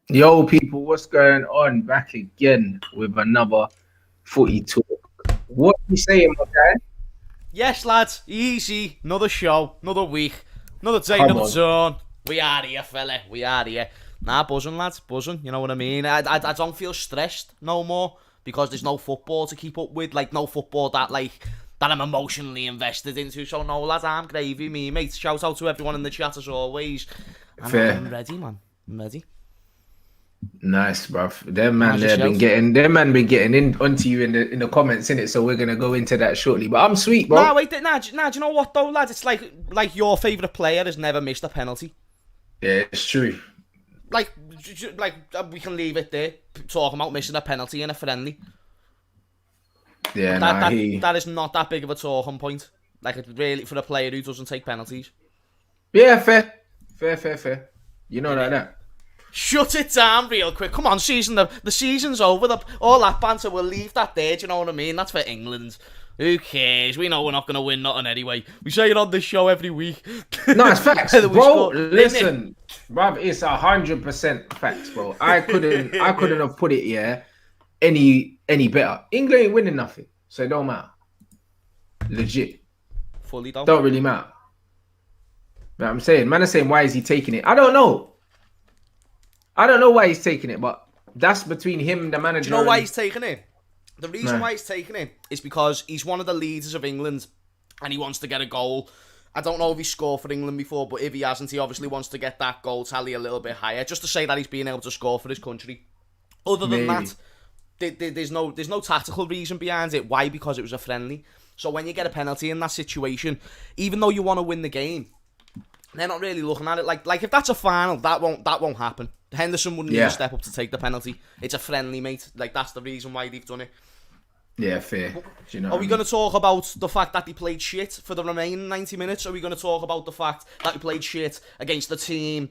Yo, people, what's going on? Back again with another footy talk. What are you saying, my guy? Yes, lads, easy. Another show, another week, another day, Come another on. turn. We are here, fella. We are here. Nah, buzzing, lads, buzzing. You know what I mean? I don't feel stressed no more because there's no football to keep up with. Like, no football that I'm emotionally invested into. So, no, lads, I'm gravy, me, mate. Shout out to everyone in the chat as always. And I'm Fair. ready, man. I'm ready. Nice, bruv. Them man How's there been yourself? getting been getting in onto you in the comments, innit? So we're gonna go into that shortly. But I'm sweet, Nah, bro. wait, nah, do you know what though, lads? It's like your favourite player has never missed a penalty. Yeah, it's true. We can leave it there. Talking about missing a penalty in a friendly. Yeah, That nah, that he. that is not that big of a talking point. Like it's really for a player who doesn't take penalties. Yeah, fair. You know like Innit? that. Shut it down real quick. Come on, the season's over. All that banter, we'll leave that there. Do you know what I mean? That's for England. Who cares? We know we're not going to win nothing anyway. We say it on this show every week. No, it's facts, Whether we bro. score- Listen, bruv, it's 100% facts, bro. I couldn't have put it any better. England ain't winning nothing, so it don't matter. Legit, Fully though. don't really matter. But I'm saying, man, are saying, why is he taking it? I don't know. I don't know why he's taking it, but that's between him, the manager. Do you know why and- he's taking it? The reason why he's taking it is because he's one of the leaders of England and he wants to get a goal. I don't know if he's scored for England before, but if he hasn't, he obviously wants to get that goal tally a little bit higher, just to say that he's being able to score for his country. Other than Maybe. that, there's no tactical reason behind it. Why? Because it was a friendly. So when you get a penalty in that situation, even though you want to win the game, they're not really looking at it like if that's a final, that won't happen. Henderson wouldn't even step up to take the penalty. It's a friendly, mate. Like that's the reason why they've done it. Yeah, fair. Do you know Are what we I going mean? to talk about the fact that they played shit for the remaining 90 minutes? Are we going to talk about the fact that they played shit against the team,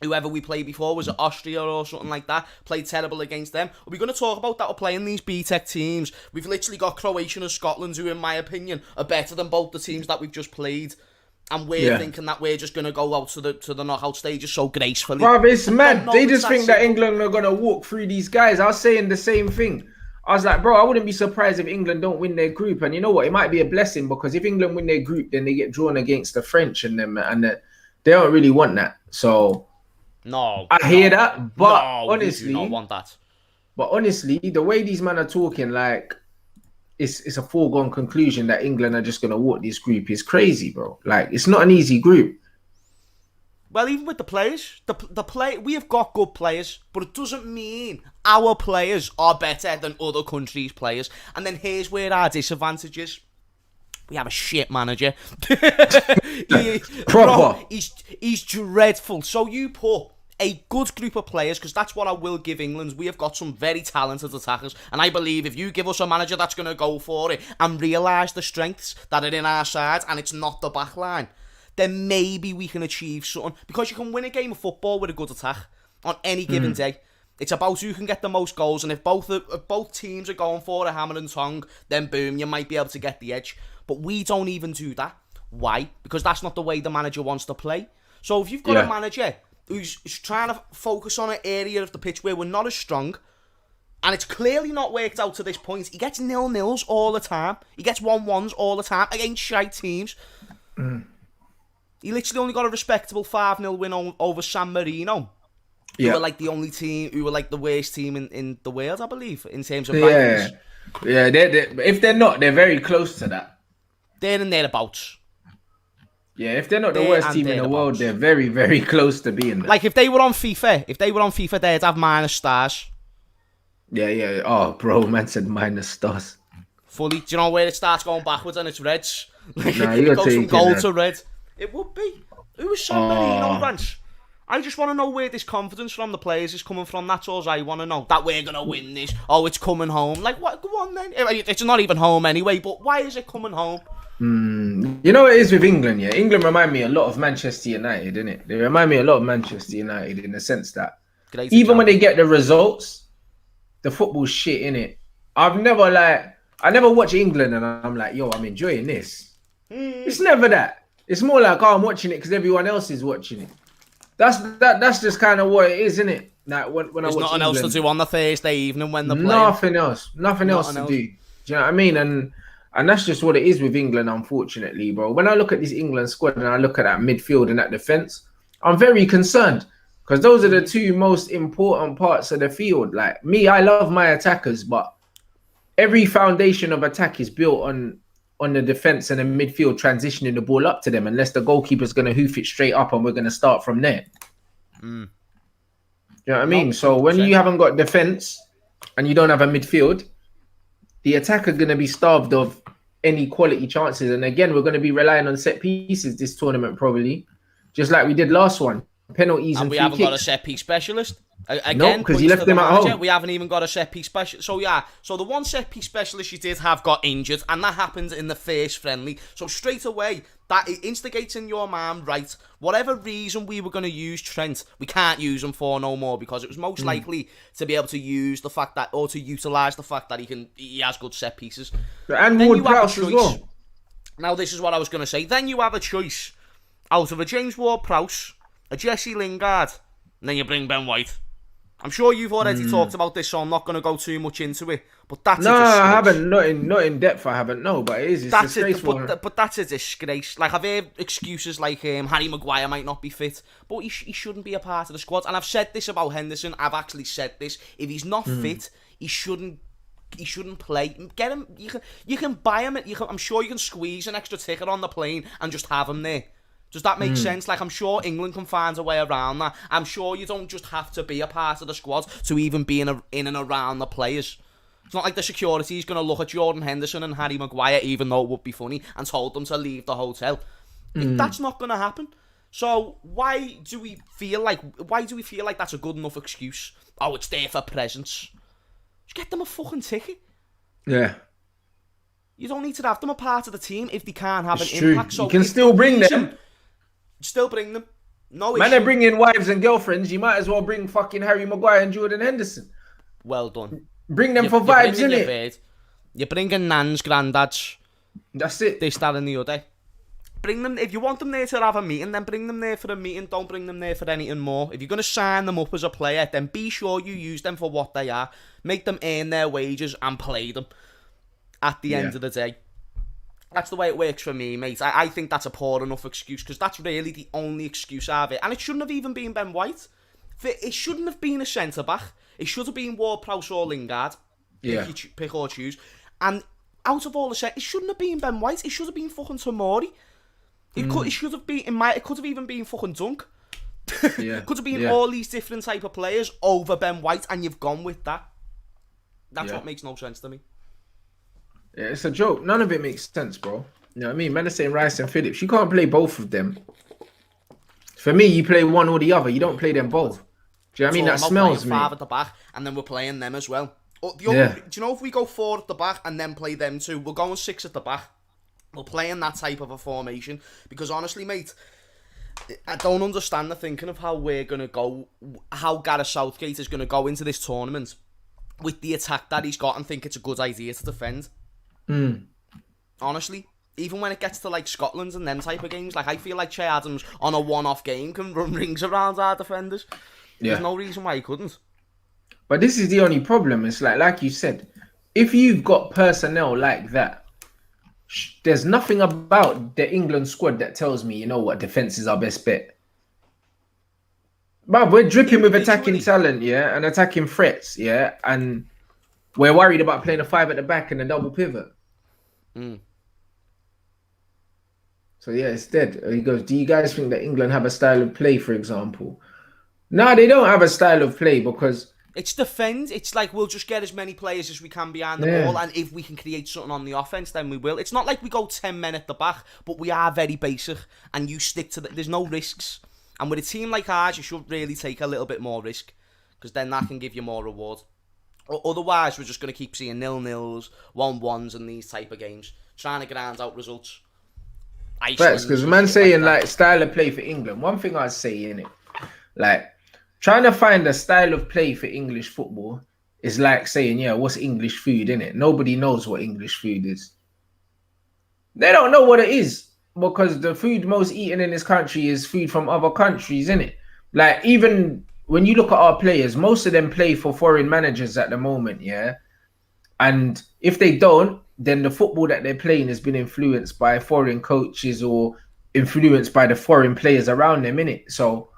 whoever we played before? Was it Austria or something like that? Played terrible against them? Are we going to talk about that we're playing these B-Tech teams? We've literally got Croatia and Scotland, who in my opinion are better than both the teams that we've just played. And we're thinking that we're just going to go out to the knockout stages so gracefully. Bruv, it's mad. No, They it's just think that simple. England are gonna walk through these guys. I was saying the same thing. I was like, bro, I wouldn't be surprised if England don't win their group. And you know what? It might be a blessing because if England win their group, then they get drawn against the French and them, and they don't really want that. So No. I hear that, but No, honestly, we do not want that. the way these men are talking, like it's a foregone conclusion that England are just gonna walk this group is crazy, bro. Like it's not an easy group. Well, even with the players, we have got good players, but it doesn't mean our players are better than other countries' players. And then here's where our disadvantage is. We have a shit manager. Proper. Bro, he's dreadful. So you put a good group of players, because that's what I will give England. We have got some very talented attackers, and I believe if you give us a manager that's going to go for it and realise the strengths that are in our side, and it's not the back line, then maybe we can achieve something. Because you can win a game of football with a good attack on any given day. It's about who can get the most goals, and if both teams are going for a hammer and tongue, then boom, you might be able to get the edge. But we don't even do that. Why? Because that's not the way the manager wants to play. So if you've got a manager who's trying to focus on an area of the pitch where we're not as strong, and it's clearly not worked out to this point, he gets 0-0s all the time. He gets 1-1s all the time against shite teams. He literally only got a respectable 5-0 win over San Marino. Who were like the only team, who were like the worst team in the world, I believe, in terms of rankings. Yeah. If they're not, they're very close to that. They're in thereabouts. Yeah, if they're not the There worst and team in the world, thereabouts. they're very, very close to being that. Like if they were on FIFA, they'd have minus stars. Yeah. Oh, bro, man said minus stars. Fully. Do you know where it starts going backwards and it's reds? Like Nah, it you're goes from taking gold that. to red. It would be. Who was San Marino, Rants? I just want to know where this confidence from the players is coming from. That's all I want to know. That we're going to win this. Oh, it's coming home. Like, what? Go on then. It's not even home anyway, but why is it coming home? You know what it is with England, yeah? England remind me a lot of Manchester United, innit? They remind me a lot of Manchester United in the sense that Great even when example. they get the results, the football's shit, innit? I never watch England and I'm like, yo, I'm enjoying this. It's never that. It's more like, oh, I'm watching it because everyone else is watching it. That's just kind of what it is, isn't it? Like when I There's watch nothing else to England, do on the Thursday evening when they're playing. nothing else to do. Do you know what I mean? And that's just what it is with England, unfortunately, bro. When I look at this England squad and I look at that midfield and that defense, I'm very concerned because those are the two most important parts of the field. Like me, I love my attackers, but every foundation of attack is built on the defense and the midfield transitioning the ball up to them, unless the goalkeeper's going to hoof it straight up and we're going to start from there. You know what I mean? So when you haven't got defense and you don't have a midfield, the attacker going to be starved of any quality chances. And again, we're going to be relying on set pieces this tournament, probably, just like we did last one. Penalties and we free haven't kicks. got a set piece specialist. Again, no, because you left them at home. We haven't even got a set piece specialist. So yeah, so the one set piece specialist you did have got injured, and that happened in the first friendly. So straight away, that instigates in your mind, right? Whatever reason we were going to use Trent, we can't use him for no more because it was most likely to be able to use the fact that, or to utilise the fact that he has good set pieces. And Ward-Prowse as well. Now this is what I was going to say. Then you have a choice out of a James Ward-Prowse, a Jesse Lingard, and then you bring Ben White. I'm sure you've already talked about this, so I'm not going to go too much into it. But that's no, I haven't. Not in depth. I haven't. No, but it is. It's disgraceful. But that's a disgrace. Like I've heard excuses like Harry Maguire might not be fit, but he shouldn't be a part of the squad. And I've said this about Henderson. I've actually said this. If he's not fit, he shouldn't play. Get him. You can buy him. I'm sure you can squeeze an extra ticket on the plane and just have him there. Does that make sense? Like, I'm sure England can find a way around that. I'm sure you don't just have to be a part of the squad to even be in and around the players. It's not like the security is going to look at Jordan Henderson and Harry Maguire, even though it would be funny, and told them to leave the hotel. That's not going to happen. So why do we feel like that's a good enough excuse? Oh, it's there for presence. Just get them a fucking ticket. Yeah. You don't need to have them a part of the team if they can't have it's an true. impact. So you can still bring them. Still bring them. No issue. Man, they're bringing wives and girlfriends. You might as well bring fucking Harry Maguire and Jordan Henderson. Well done. Bring them for vibes, innit? You're bringing nans, granddads. That's it. This, that, and the other. Bring them, if you want them there to have a meeting, then bring them there for a meeting. Don't bring them there for anything more. If you're going to sign them up as a player, then be sure you use them for what they are. Make them earn their wages and play them at the end of the day. That's the way it works for me, mate. I think that's a poor enough excuse because that's really the only excuse I have it. And it shouldn't have even been Ben White. It shouldn't have been a centre-back. It should have been Ward-Prowse or Lingard. Yeah. Pick or choose. And out of all the set, it shouldn't have been Ben White. It should have been fucking Tomori. It should have been, it could have even been fucking Dunk. Yeah. Could have been all these different type of players over Ben White, and you've gone with that. That's what makes no sense to me. Yeah, it's a joke. None of it makes sense, bro. You know what I mean? Man are saying Rice and Phillips. You can't play both of them. For me, you play one or the other. You don't play them both. Do you know what I mean? That smells me. 5 at the back, and then we're playing them as well. Do you know if we go 4 at the back and then play them 2, we're going 6 at the back. We're playing that type of a formation. Because honestly, mate, I don't understand the thinking of how we're going to go, how Gareth Southgate is going to go into this tournament with the attack that he's got and think it's a good idea to defend. Honestly, even when it gets to like Scotland and them type of games, like I feel like Che Adams on a one-off game can run rings around our defenders. There's no reason why he couldn't. But this is the only problem. It's like you said, if you've got personnel like that, there's nothing about the England squad that tells me, you know what, defense is our best bet. But we're dripping with attacking talent, and attacking threats, and we're worried about playing a 5 at the back and a double pivot. So it's dead. He goes, do you guys think that England have a style of play, for example? No, they don't have a style of play because it's defend. It's like we'll just get as many players as we can behind the ball, and if we can create something on the offense, then we will. It's not like we go 10 men at the back, but we are very basic, and you stick to there's no risks. And with a team like ours, you should really take a little bit more risk, because then that can give you more reward. Otherwise, we're just going to keep seeing 0-0s, 1-1s, and these type of games, trying to grind out results. That's because man saying like style of play for England. One thing I'd say in it, like trying to find a style of play for English football is like saying, what's English food, innit? Nobody knows what English food is. They don't know what it is because the food most eaten in this country is food from other countries, innit? Like, even when you look at our players, most of them play for foreign managers at the moment, yeah. And if they don't, then the football that they're playing has been influenced by foreign coaches or influenced by the foreign players around them, innit? So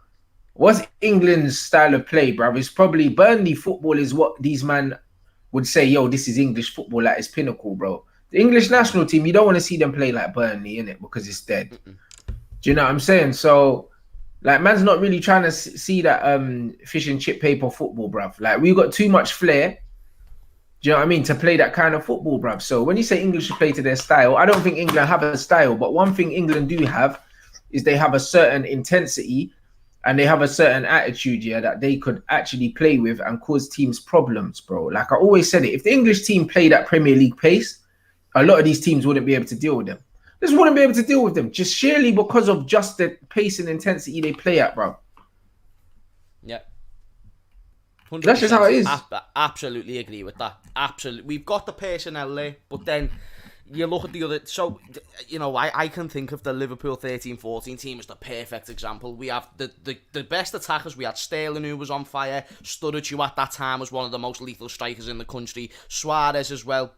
what's England's style of play, bruv? It's probably Burnley football is what these man would say, yo, this is English football at its pinnacle, bro. The English national team, you don't want to see them play like Burnley, innit? Because it's dead. Do you know what I'm saying? So, like, man's not really trying to see that fish and chip paper football, bruv. Like, we've got too much flair. Do you know what I mean? To play that kind of football, bruv. So when you say English should play to their style, I don't think England have a style. But one thing England do have is they have a certain intensity and they have a certain attitude, yeah, that they could actually play with and cause teams problems, bro. Like I always said it, if the English team played at Premier League pace, a lot of these teams wouldn't be able to deal with them. Just wouldn't be able to deal with them, just sheerly because of just the pace and intensity they play at, bro. Yeah. 100%. That's just how it is. Absolutely agree with that. Absolutely. We've got the personnel there, but then you look at the other... So, you know, I can think of the Liverpool 13-14 team as the perfect example. We have the best attackers. We had Sterling, who was on fire. Sturridge, who at that time was one of the most lethal strikers in the country. Suarez as well.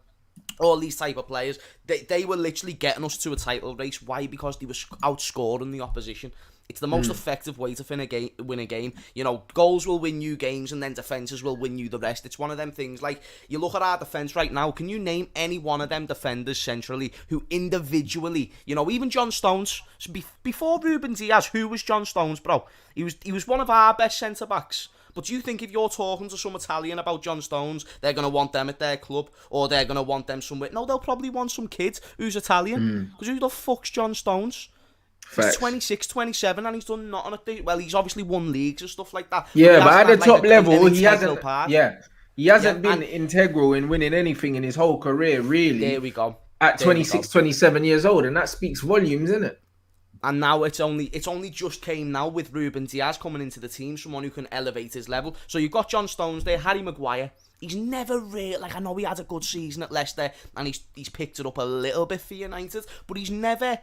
All these type of players. They were literally getting us to a title race. Why? Because they were outscoring the opposition. It's the most effective way to win a game. You know, goals will win you games and then defences will win you the rest. It's one of them things. Like, you look at our defence right now, can you name any one of them defenders centrally who individually, you know, even John Stones, before Ruben Diaz, who was John Stones, bro? He was one of our best centre-backs. But do you think if you're talking to some Italian about John Stones, they're going to want them at their club or they're going to want them somewhere? No, they'll probably want some kid who's Italian. Because who the fuck's John Stones? Facts. He's 26, 27 and he's done nothing. Well, he's obviously won leagues and stuff like that. Yeah, but at the top level, he hasn't. Yeah, he hasn't been integral in winning anything in his whole career, really. There we go. At 26, 27 years old, and that speaks volumes, isn't it? And now it's only just came now with Ruben Diaz coming into the team, someone who can elevate his level. So you've got John Stones there, Harry Maguire. He's never really, like, I know he had a good season at Leicester and he's picked it up a little bit for United, but he's never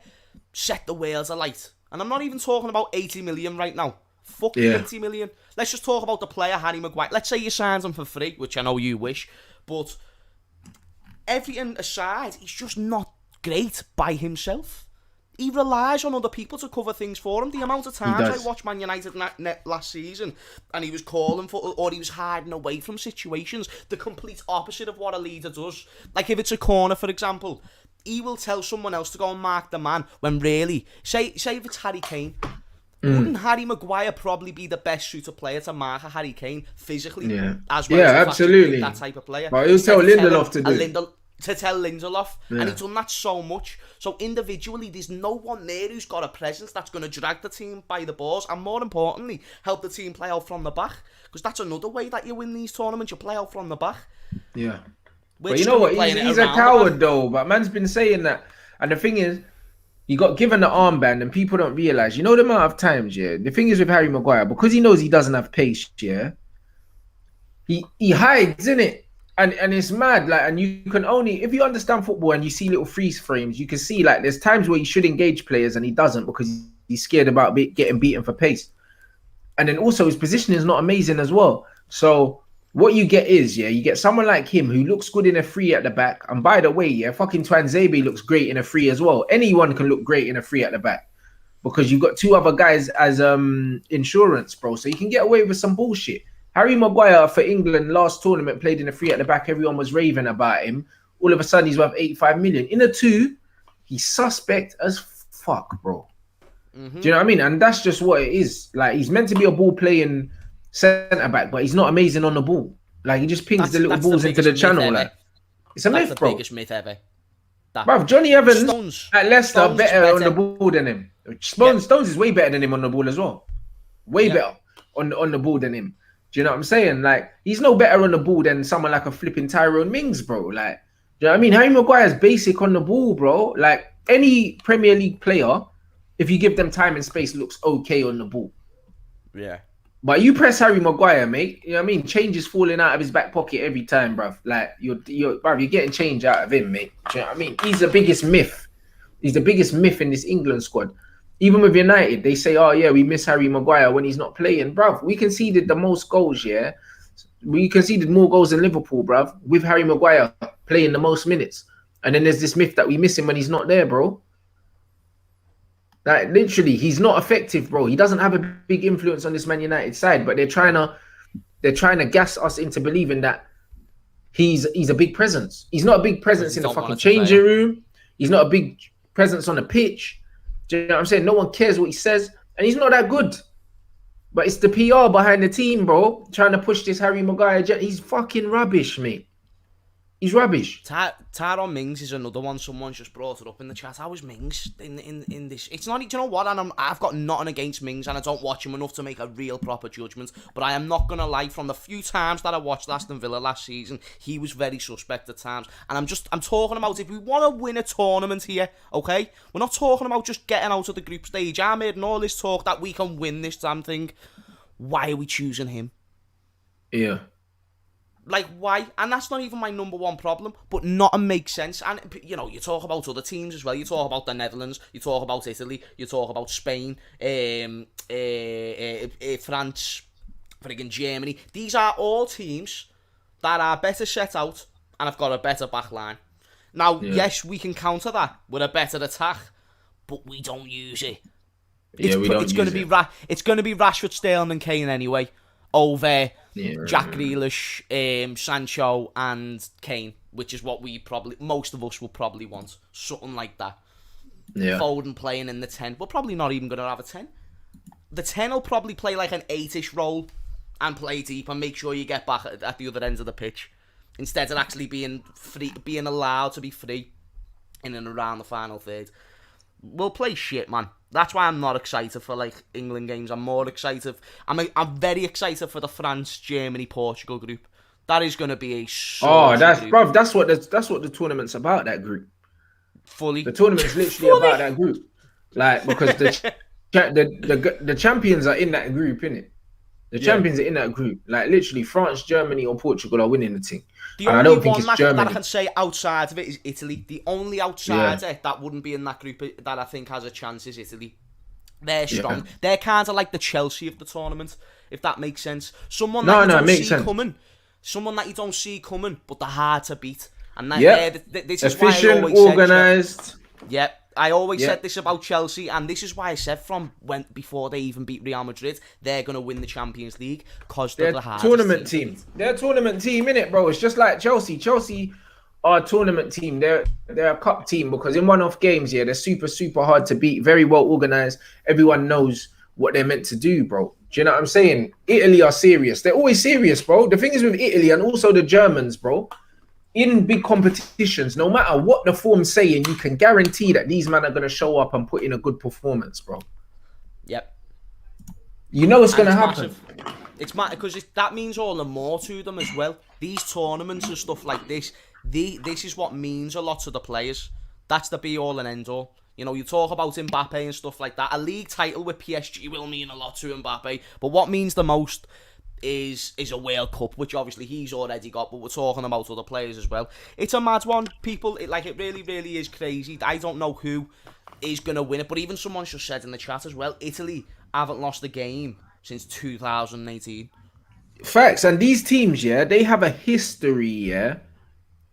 set the worlds alight. And I'm not even talking about 80 million right now. Fuck 80 million. Let's just talk about the player, Harry Maguire. Let's say you signed him for free, which I know you wish, but everything aside, he's just not great by himself. He relies on other people to cover things for him. The amount of times I watched Man United last season and he was calling for, or he was hiding away from situations, the complete opposite of what a leader does. Like if it's a corner, for example, he will tell someone else to go and mark the man when really, say if it's Harry Kane, wouldn't Harry Maguire probably be the best suited player to mark a Harry Kane physically? As well as absolutely. That type of player. But he'll tell Lindelof to do. To tell Lindelof, and he's done that so much. So individually, there's no one there who's got a presence that's going to drag the team by the balls, and more importantly, help the team play out from the back. Because that's another way that you win these tournaments, you play out from the back. Yeah. But you know what? He's a coward, though. But man's been saying that. And the thing is, he got given the armband, and people don't realise. You know the amount of times, the thing is with Harry Maguire, because he knows he doesn't have pace, he hides, innit? And it's mad, like, and you can only, if you understand football and you see little freeze frames, you can see, like, there's times where he should engage players and he doesn't because he's scared about getting beaten for pace. And then also his position is not amazing as well. So what you get is, you get someone like him who looks good in a free at the back. And by the way, fucking Twanzebe looks great in a free as well. Anyone can look great in a free at the back because you've got two other guys as insurance, bro. So you can get away with some bullshit. Harry Maguire for England last tournament played in a free at the back. Everyone was raving about him. All of a sudden, he's worth 85 million. In a two, he's suspect as fuck, bro. Do you know what I mean? And that's just what it is. Like, he's meant to be a ball playing centre back, but he's not amazing on the ball. Like, he just pings the little balls into the channel. Like, it's a myth, bro. Biggest myth ever. Bruv, Johnny Evans at Leicester better on the ball than him. Stones is way better than him on the ball as well. Way better on the ball than him. Do you know what I'm saying? Like, he's no better on the ball than someone like a flipping Tyrone Mings, bro. Like, do you know what I mean? Harry Maguire's basic on the ball, bro. Like, any Premier League player, if you give them time and space, looks okay on the ball. Yeah. But you press Harry Maguire, mate. You know what I mean? Change is falling out of his back pocket every time, bruv. Like, you're getting change out of him, mate. Do you know what I mean? He's the biggest myth. He's the biggest myth in this England squad. Even with United, they say, oh, yeah, we miss Harry Maguire when he's not playing. Bruv, we conceded the most goals, yeah? We conceded more goals than Liverpool, bruv, with Harry Maguire playing the most minutes. And then there's this myth that we miss him when he's not there, bro. Like, literally, he's not effective, bro. He doesn't have a big influence on this Man United side, but they're trying to gas us into believing that he's a big presence. He's not a big presence in the fucking changing room. He's not a big presence on the pitch. Do you know what I'm saying? No one cares what he says, and he's not that good. But it's the PR behind the team, bro, trying to push this Harry Maguire. He's fucking rubbish, mate. He's rubbish. Tyrone Mings is another one. Someone's just brought it up in the chat. How is Mings in this? It's not. Do you know what? And I've got nothing against Mings, and I don't watch him enough to make a real proper judgment. But I am not gonna lie. From the few times that I watched Aston Villa last season, he was very suspect at times. And I'm talking about if we want to win a tournament here, okay? We're not talking about just getting out of the group stage. I'm hearing all this talk that we can win this damn thing. Why are we choosing him? Yeah. Like, why? And that's not even my number one problem, but nothing makes sense. And, you know, you talk about other teams as well. You talk about the Netherlands, you talk about Italy, you talk about Spain, France, friggin' Germany. These are all teams that are better set out and have got a better back line. Now, yes, we can counter that with a better attack, but we don't use it. It's going to be Rashford, Sterling and Kane anyway, over Jack Grealish, Sancho and Kane, which is what most of us will probably want. Something like that. Yeah. Foden playing in the 10. We're probably not even going to have a 10. The 10 will probably play like an 8-ish role and play deep and make sure you get back at the other end of the pitch. Instead of actually being allowed to be free in and around the final third. We'll play shit, man. That's why I'm not excited for like England games. I'm more excited. I'm very excited for the France, Germany, Portugal group. That is going to be a that's what the tournament's about. That group. Fully. The tournament's literally about that group. Like, because the champions are in that group, innit? The champions are in that group. Like, literally, France, Germany, or Portugal are winning the thing. The only one that I can say outside of it is Italy. The only outsider that wouldn't be in that group that I think has a chance is Italy. They're strong. Yeah. They're kind of like the Chelsea of the tournament, if that makes sense. Someone that you don't see coming, but they're hard to beat. And this is efficient, organised. Yep. I always said this about Chelsea, and this is why I said before they even beat Real Madrid, they're going to win the Champions League because they're the hardest tournament team. They're a tournament team, innit, bro? It's just like Chelsea. Chelsea are a tournament team. They're a cup team because in one-off games, they're super, super hard to beat, very well organised. Everyone knows what they're meant to do, bro. Do you know what I'm saying? Italy are serious. They're always serious, bro. The thing is with Italy and also the Germans, bro, in big competitions, no matter what the form's saying, you can guarantee that these men are going to show up and put in a good performance, bro. Yep. You know what's going to happen. It's massive because that means all the more to them as well. These tournaments and stuff like this, this is what means a lot to the players. That's the be-all and end-all. You know, you talk about Mbappe and stuff like that. A league title with PSG will mean a lot to Mbappe, but what means the most is a World Cup, which obviously he's already got, but we're talking about other players as well. It's a mad one, people. It really, really is crazy. I don't know who is going to win it, but even someone just said in the chat as well, Italy haven't lost a game since 2018. Facts, and these teams, they have a history,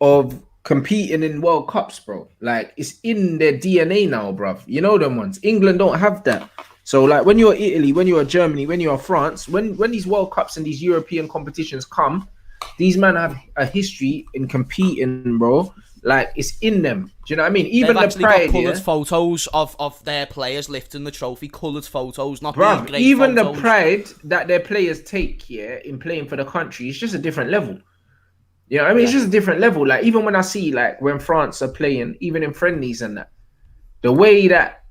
of competing in World Cups, bro. Like, it's in their DNA now, bruv. You know them ones. England don't have that. So, like, when you're Italy, when you're Germany, when you're France, when these World Cups and these European competitions come, these men have a history in competing, bro. Like, it's in them. Do you know what I mean? Even they've the pride, got coloured photos of their players lifting the trophy. Coloured photos, not bro. Great even photos. The pride that their players take, in playing for the country, it's just a different level. You know what I mean? It's just a different level. Like, even when I see, like, when France are playing, even in friendlies and that, the way that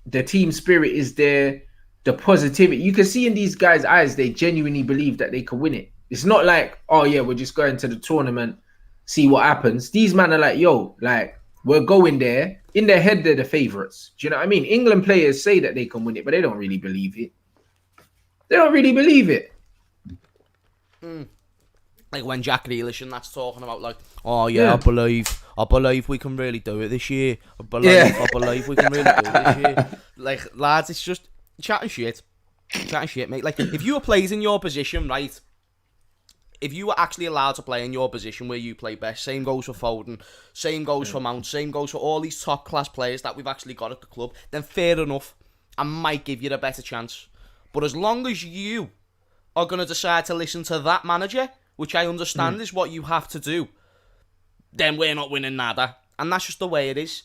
the team spirit is there, the positivity. You can see in these guys' eyes, they genuinely believe that they can win it. It's not like, oh yeah, we're just going to the tournament, see what happens. These men are like, yo, like, we're going there. In their head, they're the favourites. Do you know what I mean? England players say that they can win it, but they don't really believe it. They don't really believe it. Like when Jack Grealish and that's talking about like, oh yeah, I believe we can really do it this year. I believe we can really do it this year. Like lads, it's just chatting shit, mate. Like if you were played in your position, right? If you were actually allowed to play in your position where you play best, same goes for Foden, same goes for Mount, same goes for all these top class players that we've actually got at the club, then fair enough, I might give you a better chance. But as long as you are going to decide to listen to that manager, which I understand is what you have to do, then we're not winning nada. And that's just the way it is.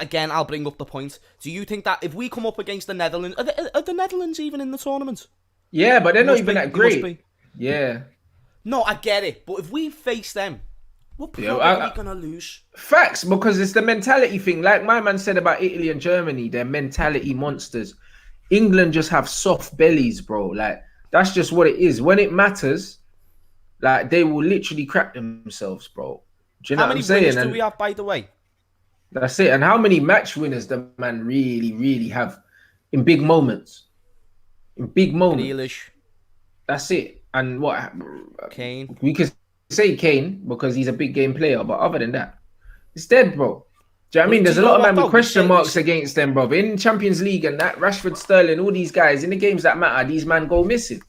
Again, I'll bring up the point. Do you think that if we come up against the Netherlands... Are the Netherlands even in the tournament? Yeah, but they're not even that great. Yeah. No, I get it. But if we face them, we're probably going to lose. Facts, because it's the mentality thing. Like my man said about Italy and Germany, they're mentality monsters. England just have soft bellies, bro. Like, that's just what it is. When it matters... Like, they will literally crap themselves, bro. Do you know what I'm saying? How many winners do we have, by the way? That's it. And how many match winners the man really, really have in big moments? In big moments. Grealish. That's it. And what? Kane. We could say Kane because he's a big game player. But other than that, it's dead, bro. Do you know what I mean? There's a lot of man with question marks against them, bro. In Champions League and that, Rashford, Sterling, all these guys, in the games that matter, these man go missing.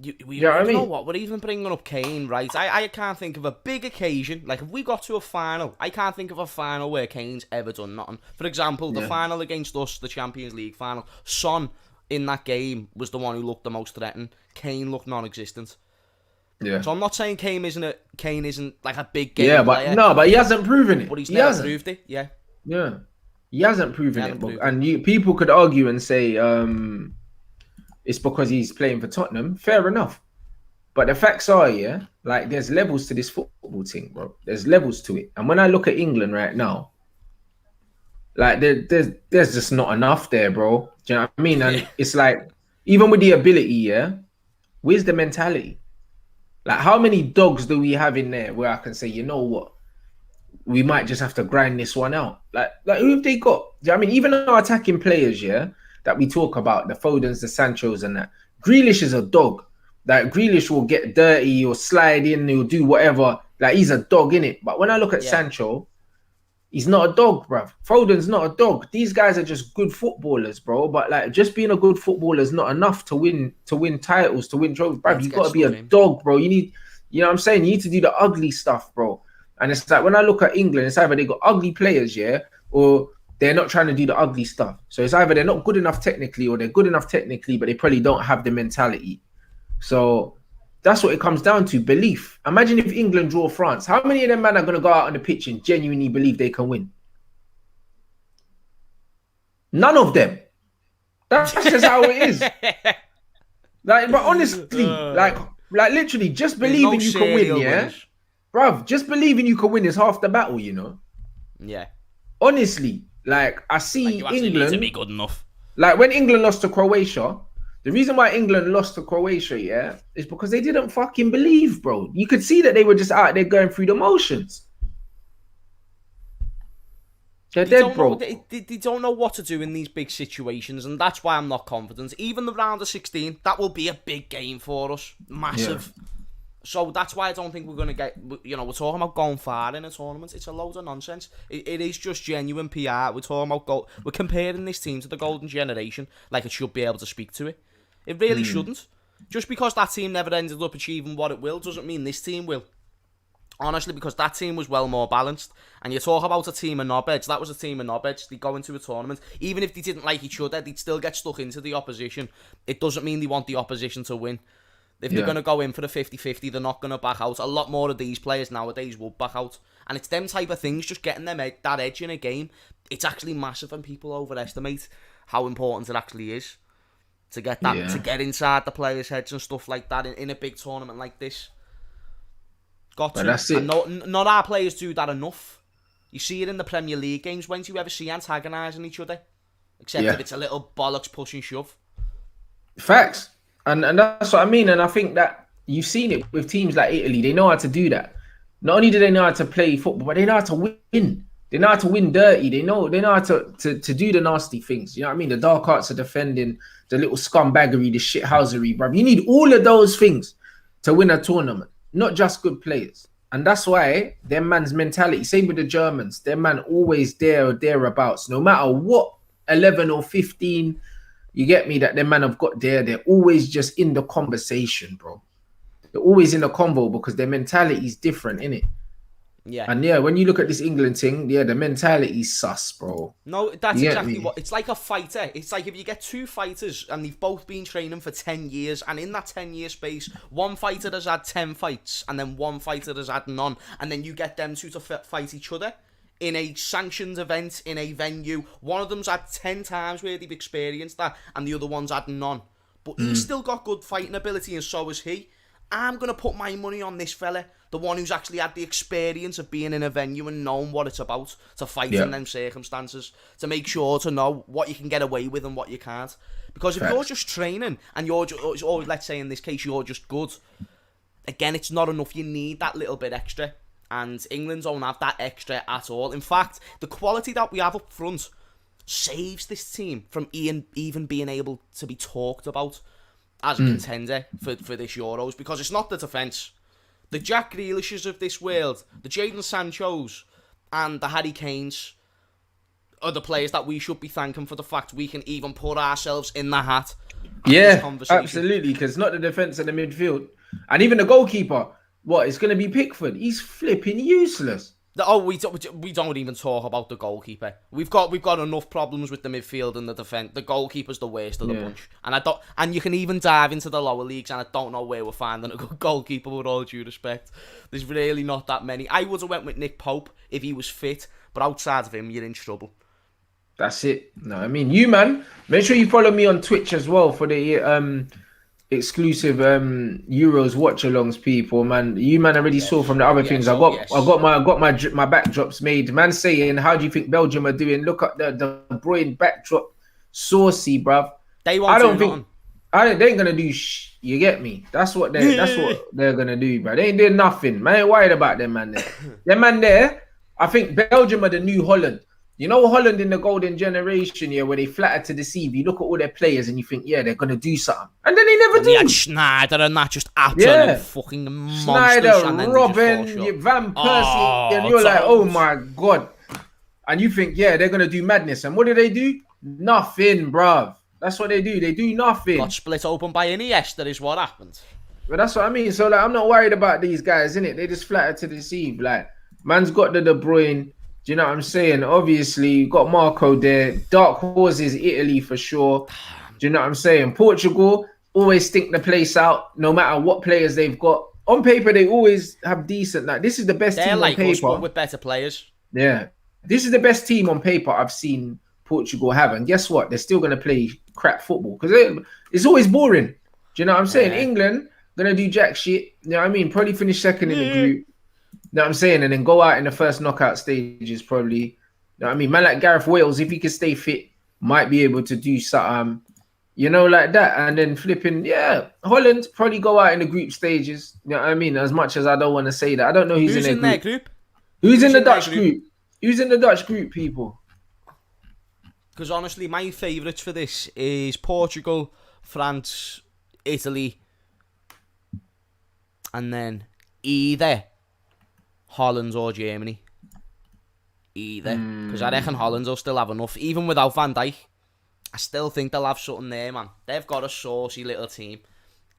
You know what? We're even bringing up Kane, right? I can't think of a big occasion. Like, if we got to a final, I can't think of a final where Kane's ever done nothing. For example, the final against us, the Champions League final, Son in that game was the one who looked the most threatened. Kane looked non-existent. Yeah. So I'm not saying Kane isn't like a big game player. But he hasn't proven it. But he's never proved it. Yeah. Yeah. He hasn't proven it. And people could argue and say, it's because he's playing for Tottenham. Fair enough. But the facts are, yeah, like there's levels to this football thing, bro. There's levels to it. And when I look at England right now, like there's just not enough there, bro. Do you know what I mean? And it's like, even with the ability, yeah, where's the mentality? Like, how many dogs do we have in there where I can say, you know what? We might just have to grind this one out. Like who have they got? Do you know what I mean? Even our attacking players, yeah, that we talk about, the Fodens, the Sanchos and that. Grealish is a dog. Like, Grealish will get dirty or slide in, he'll do whatever. Like, he's a dog, innit? But when I look at Sancho, he's not a dog, bruv. Foden's not a dog. These guys are just good footballers, bro. But, like, just being a good footballer is not enough to win titles, to win trophies. Bruv, you've got to be a dog, bro. You need, you know what I'm saying? You need to do the ugly stuff, bro. And it's like, when I look at England, it's either they got ugly players, yeah, or they're not trying to do the ugly stuff. So it's either they're not good enough technically or they're good enough technically, but they probably don't have the mentality. So that's what it comes down to, belief. Imagine if England draw France. How many of them men are going to go out on the pitch and genuinely believe they can win? None of them. That's just how it is. Like, but honestly, like literally, just believing you can win, yeah? Bruv, just believing you can win is half the battle, you know? Yeah. Honestly. Like, I see like you England... need to be good enough. Like, when England lost to Croatia, the reason why England lost to Croatia, yeah, is because they didn't fucking believe, bro. You could see that they were just out there going through the motions. They're dead, bro. They don't know what to do in these big situations, and that's why I'm not confident. Even the round of 16, that will be a big game for us. Massive. Yeah. So that's why I don't think we're going to get, you know, we're talking about going far in a tournament. It's a load of nonsense. It is just genuine PR. We're talking about, we're comparing this team to the golden generation like it should be able to speak to it. It really shouldn't. Just because that team never ended up achieving what it will doesn't mean this team will. Honestly, because that team was well more balanced. And you talk about a team of knobheads. That was a team of knobheads. They go into a tournament. Even if they didn't like each other, they'd still get stuck into the opposition. It doesn't mean they want the opposition to win. If they're going to go in for the 50-50, they're not going to back out. A lot more of these players nowadays will back out. And it's them type of things, just getting them that edge in a game. It's actually massive, and people overestimate how important it actually is to get that, to get inside the players' heads and stuff like that in a big tournament like this. Got to. That's it. And not our players do that enough. You see it in the Premier League games. When do you ever see antagonising each other? Except if it's a little bollocks push and shove. Facts. And that's what I mean. And I think that you've seen it with teams like Italy. They know how to do that. Not only do they know how to play football, but they know how to win. They know how to win dirty. They know how to do the nasty things. You know what I mean? The dark arts of defending, the little scumbaggery, the shithousery, bruv. You need all of those things to win a tournament, not just good players. And that's why their man's mentality, same with the Germans, their man always there or thereabouts, no matter what 11 or 15, you get me, that their man have got there, they're always just in the conversation, bro. They're always in the convo because their mentality is different, innit? Yeah. And yeah, when you look at this England thing, yeah, the mentality is sus, bro. No, that's You get exactly me? what it's like. A fighter. It's like if you get two fighters and they've both been training for 10 years, and in that 10-year space, one fighter has had 10 fights, and then one fighter has had none, and then you get them two to fight each other in a sanctioned event in a venue. One of them's had 10 times where they've experienced that, and the other one's had none. But he's still got good fighting ability, and so has he. I'm going to put my money on this fella, the one who's actually had the experience of being in a venue and knowing what it's about, to fight in them circumstances, to make sure to know what you can get away with and what you can't. Because if you're just training, and you're just, or let's say in this case, you're just good, again, it's not enough. You need that little bit extra. And England don't have that extra at all. In fact, the quality that we have up front saves this team from even being able to be talked about as a contender for this Euros, because it's not the defence. The Jack Grealishes of this world, the Jadon Sanchos, and the Harry Kanes are the players that we should be thanking for the fact we can even put ourselves in the hat. Yeah, absolutely, because not the defence and the midfield. And even the goalkeeper, what, it's going to be Pickford. He's flipping useless. We don't even talk about the goalkeeper. We've got enough problems with the midfield and the defence. The goalkeeper's the worst of the bunch, and you can even dive into the lower leagues, and I don't know where we're finding a good goalkeeper. With all due respect, there's really not that many. I would have went with Nick Pope if he was fit, but outside of him, you're in trouble. That's it. No, I mean, you man, make sure you follow me on Twitch as well for the exclusive Euros watch-alongs, people, man. You man already saw from the other things. I got my backdrops made. Man saying, how do you think Belgium are doing? Look at the Bruyne backdrop, saucy, bruv. They ain't gonna do you get me? That's what they're gonna do, bro. They ain't doing nothing. Man, ain't worried about them, man. Them man there, I think Belgium are the new Holland. You know, Holland in the golden generation, yeah, where they flatter to deceive. You look at all their players and you think, yeah, they're gonna do something, and then they never do. Yeah, Schneider and that, just absolute fucking monsters. Schneider, Robin, Van Persie, and you're like, oh my god. And you think, yeah, they're gonna do madness. And what do? Nothing, bruv. That's what they do. They do nothing. Got split open by Iniesta is what happened. But that's what I mean. So like, I'm not worried about these guys, innit? They just flatter to deceive. Like, man's got the De Bruyne. Do you know what I'm saying? Obviously, you got Marco there. Dark horses, Italy for sure. Do you know what I'm saying? Portugal always stink the place out, no matter what players they've got. On paper, they always have decent. Like, this is the best team on paper. Us, with better players. Yeah, this is the best team on paper I've seen Portugal have. And guess what? They're still going to play crap football because it's always boring. Do you know what I'm saying? England gonna do jack shit. You know what I mean? Probably finish second in the group. You know what I'm saying? And then go out in the first knockout stages, probably. You know what I mean? Man like Gareth Wales, if he can stay fit, might be able to do something, you know, like that. And then flipping, Holland probably go out in the group stages. You know what I mean? As much as I don't want to say that. I don't know who's in their group. Who's in the Dutch group? Who's in the Dutch group, people? Because honestly, my favourites for this is Portugal, France, Italy, and then either Holland or Germany. Either. Because I reckon Holland will still have enough. Even without Van Dijk, I still think they'll have something there, man. They've got a saucy little team.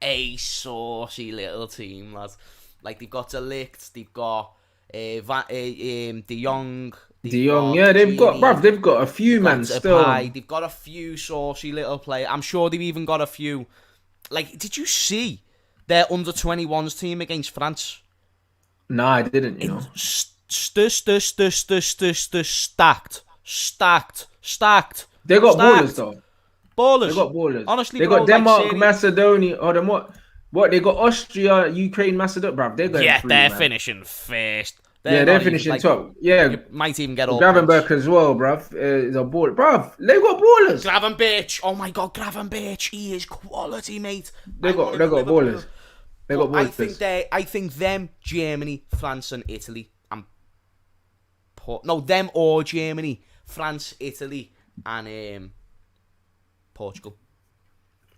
A saucy little team, lads. Like, they've got De Ligt, they've got De Jong. They've got a few, man, still. They've got a few saucy little players. I'm sure they've even got a few. Like, did you see their under-21s team against France? No, I didn't, you know. Stacked. They got ballers, though. Ballers. They got ballers. Honestly, they got Denmark, Macedonia, or them what? They got Austria, Ukraine, Macedonia, bruv. They're going through, they're man. Finishing first. They're finishing top. Yeah, you might even get all Gravenberch as well, bruv. Is a baller, bruv. They got ballers. Gravenberch. Oh my god, Gravenberch. He is quality, mate. They got ballers. They got ballers. I think them, Germany, France, and Italy, and them or Germany, France, Italy, and Portugal.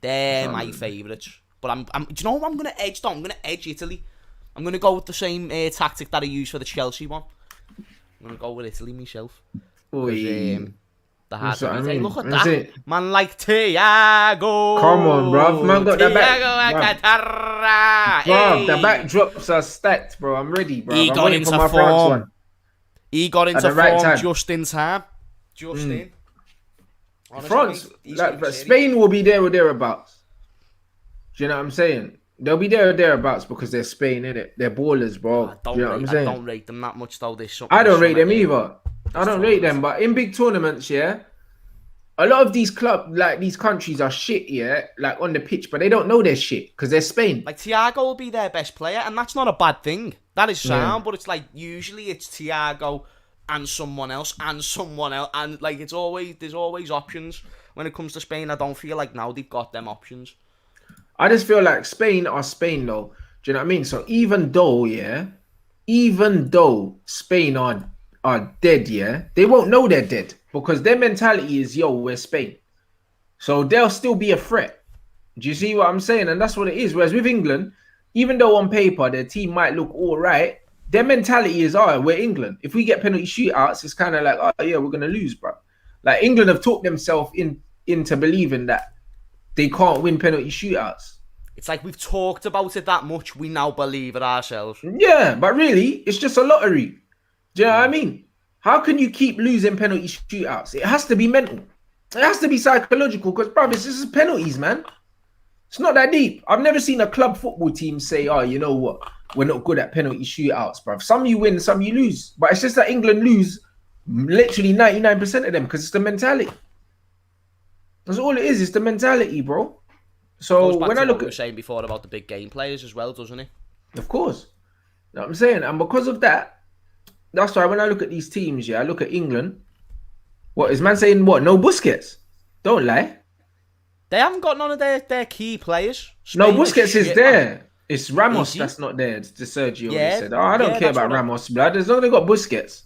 They're my favourites. But do you know what I'm going to edge, though? I'm going to edge Italy. I'm going to go with the same tactic that I used for the Chelsea one. I'm going to go with Italy myself. Oi. The hard That's what I to beat. Hey, mean. look at That's that. it. Man like Thiago. Come on, bruv. Man got that back. Thiago Alcantara. Bruv, the Hey. backdrops are stacked, bro. I'm ready, bro. He I'm got waiting into for my form. France one. He got into the right form time. just in time. Just in. Honestly, France, he's like, gonna but be Spain will be there or thereabouts. Do you know what I'm saying? They'll be there or thereabouts because they're Spain, innit? They're ballers, bro. I Do you know what I'm saying? don't rate them that much, though. I don't rate them either. I don't rate them, but in big tournaments, yeah, a lot of these these countries are shit, yeah, like on the pitch, but they don't know they're shit because they're Spain. Like, Thiago will be their best player, and that's not a bad thing. That is sound, but it's like, usually it's Thiago and someone else, and like, there's always options. When it comes to Spain, I don't feel like now they've got them options. I just feel like Spain are Spain, though. Do you know what I mean? So even though Spain are dead, yeah, they won't know they're dead because their mentality is, yo, we're Spain. So they'll still be a threat. Do you see what I'm saying? And that's what it is. Whereas with England, even though on paper their team might look all right, their mentality is, oh, we're England. If we get penalty shootouts, it's kind of like, oh, yeah, we're going to lose, bro. Like, England have talked themselves into believing that they can't win penalty shootouts. It's like we've talked about it that much, we now believe it ourselves. Yeah, but really, it's just a lottery. Do you know what I mean? How can you keep losing penalty shootouts? It has to be mental. It has to be psychological because, bro, this is penalties, man. It's not that deep. I've never seen a club football team say, oh, you know what? We're not good at penalty shootouts, bro. Some you win, some you lose. But it's just that England lose literally 99% of them because it's the mentality. That's all it is. It's the mentality, bro. So when I look at what you were saying before about the big game players as well, doesn't it? Of course. You know what I'm saying? And because of that, that's why when I look at these teams, yeah, I look at England. What is man saying? What? No Busquets? Don't lie. They haven't got none of their key players. No, Busquets is there. Man. It's Ramos that's not there. It's the Sergio said. Oh, I don't care about Ramos, blood. As long as they got Busquets.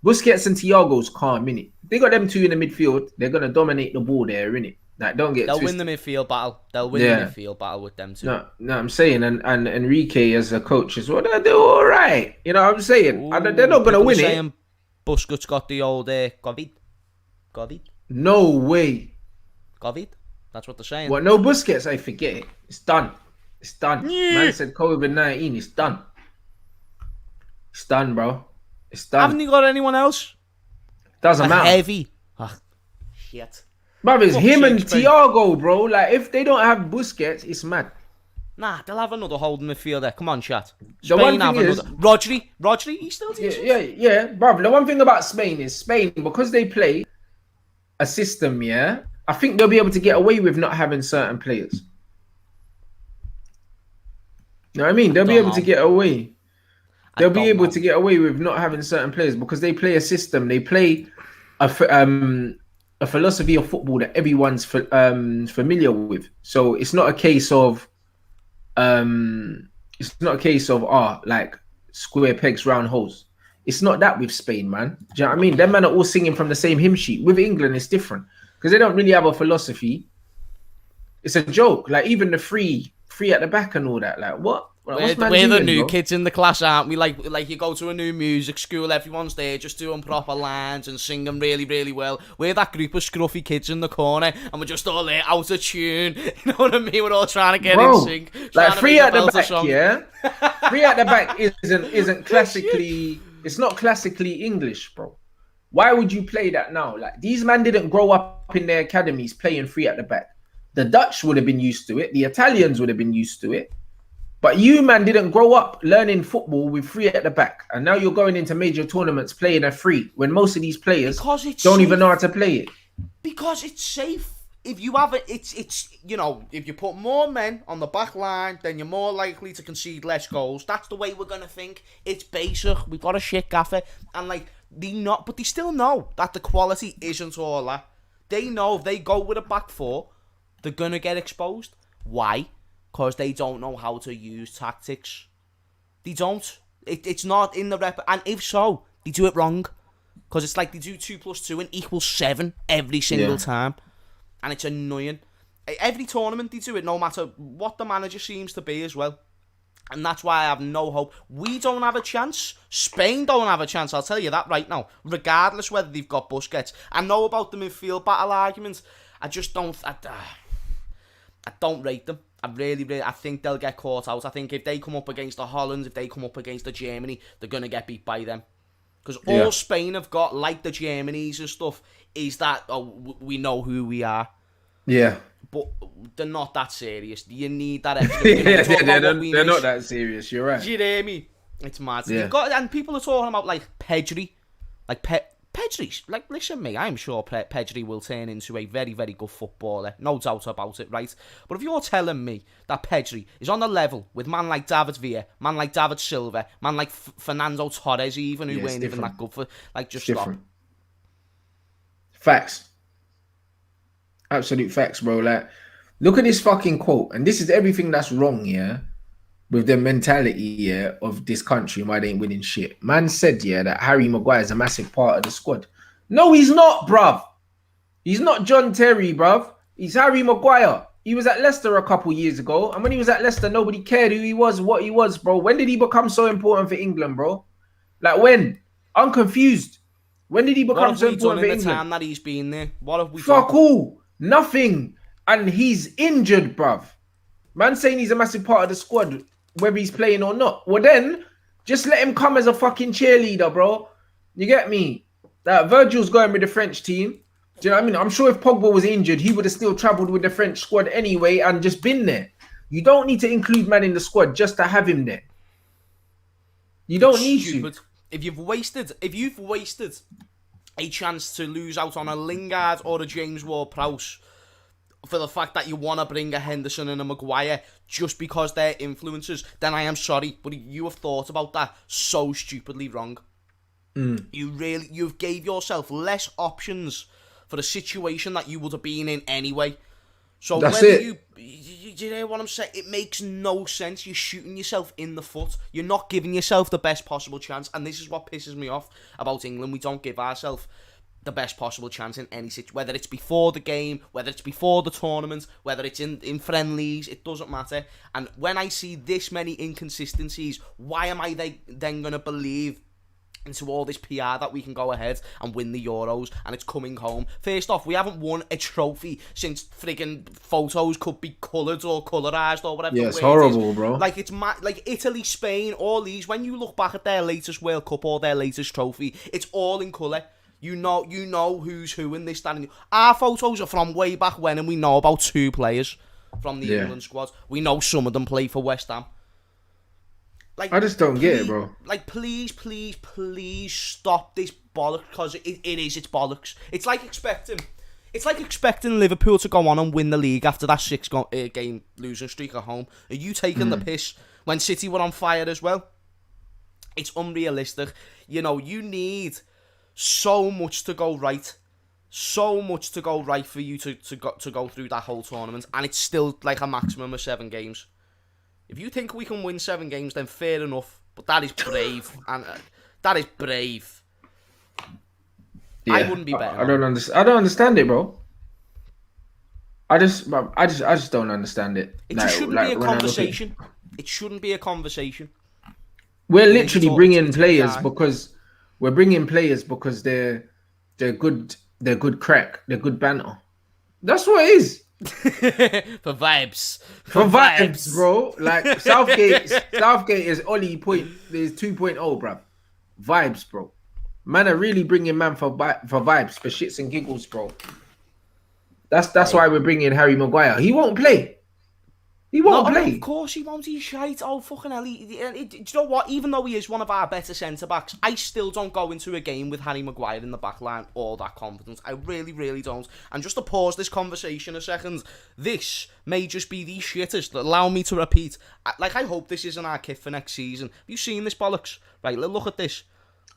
Busquets and Thiago's calm, innit? They got them two in the midfield. They're gonna dominate the ball there, innit? Like, don't get They'll twisted. win the midfield battle. They'll win the midfield battle with them too. No, I'm saying, and Enrique as a coach as well, they're all right. You know what I'm saying? Ooh, they're not gonna win it. Busquets got the old COVID. No way. COVID. That's what they're saying. What? No Busquets? I forget it. It's done. It's done. Yeah. Man said COVID-19. It's done. It's done, bro. It's done. Haven't you got anyone else? Doesn't matter. Heavy. Oh, shit. Bro, it's him and Thiago, bro. Like, if they don't have Busquets, it's mad. Nah, they'll have another holding midfielder. Come on, chat. The one thing is... Rodri, he's still decent. Yeah. Bro, the one thing about Spain is because they play a system, yeah, I think they'll be able to get away with not having certain players. You know what I mean? They'll be able to get away. They'll be able to get away with not having certain players because they play a system. They play a philosophy of football that everyone's familiar with. So it's not a case of like square pegs round holes. It's not that with Spain, man. Do you know what I mean? Them men are all singing from the same hymn sheet. With England, it's different because they don't really have a philosophy. It's a joke. Like even the free at the back and all that. Like what? We're the new kids in the class, aren't we? Like you go to a new music school, everyone's there just doing proper lines and singing really, really well. We're that group of scruffy kids in the corner, and we're just all there out of tune. You know what I mean? We're all trying to get in sync. Like free at the back, yeah. Free at the back isn't classically. It's not classically English, bro. Why would you play that now? Like these men didn't grow up in their academies playing free at the back. The Dutch would have been used to it. The Italians would have been used to it. But you, man, didn't grow up learning football with free at the back. And now you're going into major tournaments playing a free when most of these players don't even know how to play it. Because it's safe. If you have it, it's you know, if you put more men on the back line, then you're more likely to concede less goals. That's the way we're going to think. It's basic. We've got a shit gaffer. And, like, but they still know that the quality isn't all that. They know if they go with a back four, they're going to get exposed. Why? Because they don't know how to use tactics. They don't. It's not in the rep. And if so, they do it wrong. Because it's like they do 2 + 2 and equals 7 every single time. And it's annoying. Every tournament they do it, no matter what the manager seems to be as well. And that's why I have no hope. We don't have a chance. Spain don't have a chance, I'll tell you that right now. Regardless whether they've got Busquets. I know about the midfield battle arguments. I just don't... I don't rate them. I think they'll get caught out. I think if they come up against the Holland, if they come up against the Germany, they're going to get beat by them. Because all Spain have got, like the Germanys and stuff, is that, we know who we are. Yeah. But they're not that serious. You need that extra. They're not that serious. You're right. Do you hear me? It's mad. Yeah. And people are talking about like Pedri, Pedri. Like, listen, me. I'm sure Pedri will turn into a very, very good footballer. No doubt about it, right? But if you're telling me that Pedri is on the level with man like David Villa, man like David Silva, man like Fernando Torres, even who weren't even that good for, like, just stop. Facts. Absolute facts, bro. Like, look at this fucking quote, and this is everything that's wrong, yeah, with the mentality, yeah, of this country and why they ain't winning shit. Man said, yeah, that Harry Maguire is a massive part of the squad. No, he's not, bruv. He's not John Terry, bruv. He's Harry Maguire. He was at Leicester a couple years ago, and when he was at Leicester, nobody cared who he was, what he was, bro. When did he become so important for England, bro? Like, when? I'm confused. When did he become so important for England? The time that he's been there? What have we done? Fuck all. Nothing. And he's injured, bruv. Man saying he's a massive part of the squad, whether he's playing or not. Well, then, just let him come as a fucking cheerleader, bro. You get me? That Virgil's going with the French team. Do you know what I mean? I'm sure if Pogba was injured, he would have still travelled with the French squad anyway and just been there. You don't need to include man in the squad just to have him there. You don't need to. If you've wasted a chance to lose out on a Lingard or a James Ward-Prowse for the fact that you want to bring a Henderson and a Maguire just because they're influencers, then I am sorry, but you have thought about that so stupidly wrong. You've gave yourself less options for a situation that you would have been in anyway. So that's whether it. You know what I'm saying? It makes no sense. You're shooting yourself in the foot. You're not giving yourself the best possible chance. And this is what pisses me off about England. We don't give ourselves the best possible chance in any situation. Whether it's before the game, whether it's before the tournament, whether it's in friendlies, it doesn't matter. And when I see this many inconsistencies, why am I then going to believe into all this PR that we can go ahead and win the Euros and it's coming home? First off, we haven't won a trophy since friggin' photos could be coloured or colourised or whatever. Yeah, it's horrible, bro. Like, it's like Italy, Spain, all these. When you look back at their latest World Cup or their latest trophy, it's all in colour. You know who's who in this, that, and our photos are from way back when, and we know about 2 players from the England squad. We know some of them play for West Ham. Like, I just don't get it, bro. Like, please stop this bollocks, because it's bollocks. It's like expecting Liverpool to go on and win the league after that 6-game losing streak at home. Are you taking the piss when City were on fire as well? It's unrealistic. You know, you need so much to go right. So much to go right for you to go through that whole tournament, and it's still like a maximum of 7 games. If you think we can win 7 games, then fair enough. But that is brave, and that is brave. Yeah, I wouldn't be better. I don't understand it, bro. I just don't understand it. It just shouldn't be a conversation. It shouldn't be a conversation. We're literally bringing players because they're good. They're good crack. They're good banter. That's what it is. For vibes, bro. Like Southgate is Ollie point. There's 2.0, bruv. Vibes, bro. Man are really bringing man for vibes, for shits and giggles, bro. That's why we're bringing Harry Maguire. He won't play. He won't play. Of course he won't. He's shite. Oh, fucking hell. Do you know what? Even though he is one of our better centre-backs, I still don't go into a game with Harry Maguire in the back line all that confident. I really, really don't. And just to pause this conversation a second, this may just be the shittest. Allow me to repeat. Like, I hope this isn't our kit for next season. Have you seen this bollocks? Right, look at this.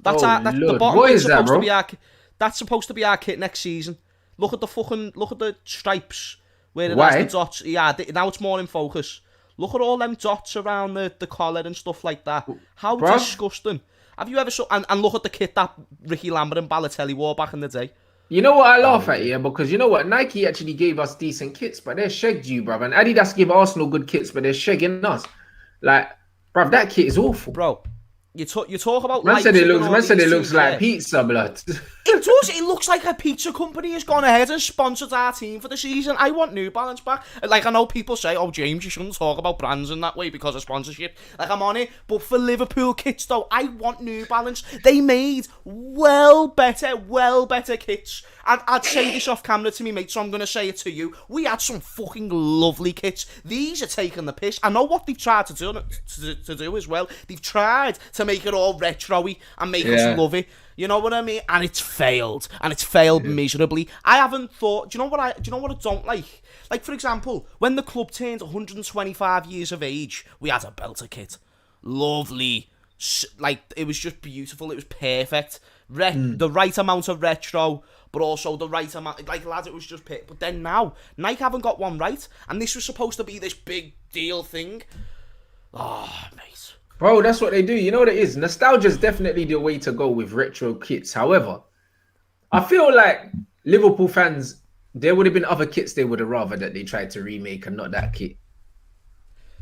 That's the bottom bit's supposed to be our kit. That's supposed to be our kit next season. Look at the stripes. Where it has the dots. Yeah, now it's more in focus. Look at all them dots around the collar and stuff like that. How disgusting. Have you ever and look at the kit that Ricky Lambert and Balotelli wore back in the day. You know what I Oh, laugh at, yeah. yeah? Because you know what? Nike actually gave us decent kits, but they're shagged you, bruv. And Adidas give Arsenal good kits, but they're shagging us. Like, bruv, that kit is awful. Bro, you talk about Leipzig and all Man said these it looks teams, like yeah. pizza, blood. It does. It looks like a pizza company has gone ahead and sponsored our team for the season. I want New Balance back. Like, I know people say, oh, James, you shouldn't talk about brands in that way because of sponsorship. Like, I'm on it. But for Liverpool kits, though, I want New Balance. They made well better kits. I'd say this off camera to me, mate, so I'm going to say it to you. We had some fucking lovely kits. These are taking the piss. I know what they've tried to do as well. They've tried to make it all retro-y and make us love it. You know what I mean? And it's failed. And it's failed miserably. I haven't thought... Do you know what I don't like? Like, for example, when the club turned 125 years of age, we had a belter kit. Lovely. Like, it was just beautiful. It was perfect. The right amount of retro, but also the right amount... Like, lads, it was just... But then now, Nike haven't got one right. And this was supposed to be this big deal thing. Oh, mate. Bro, that's what they do. You know what it is? Nostalgia is definitely the way to go with retro kits. However, I feel like Liverpool fans, there would have been other kits they would have rather that they tried to remake and not that kit.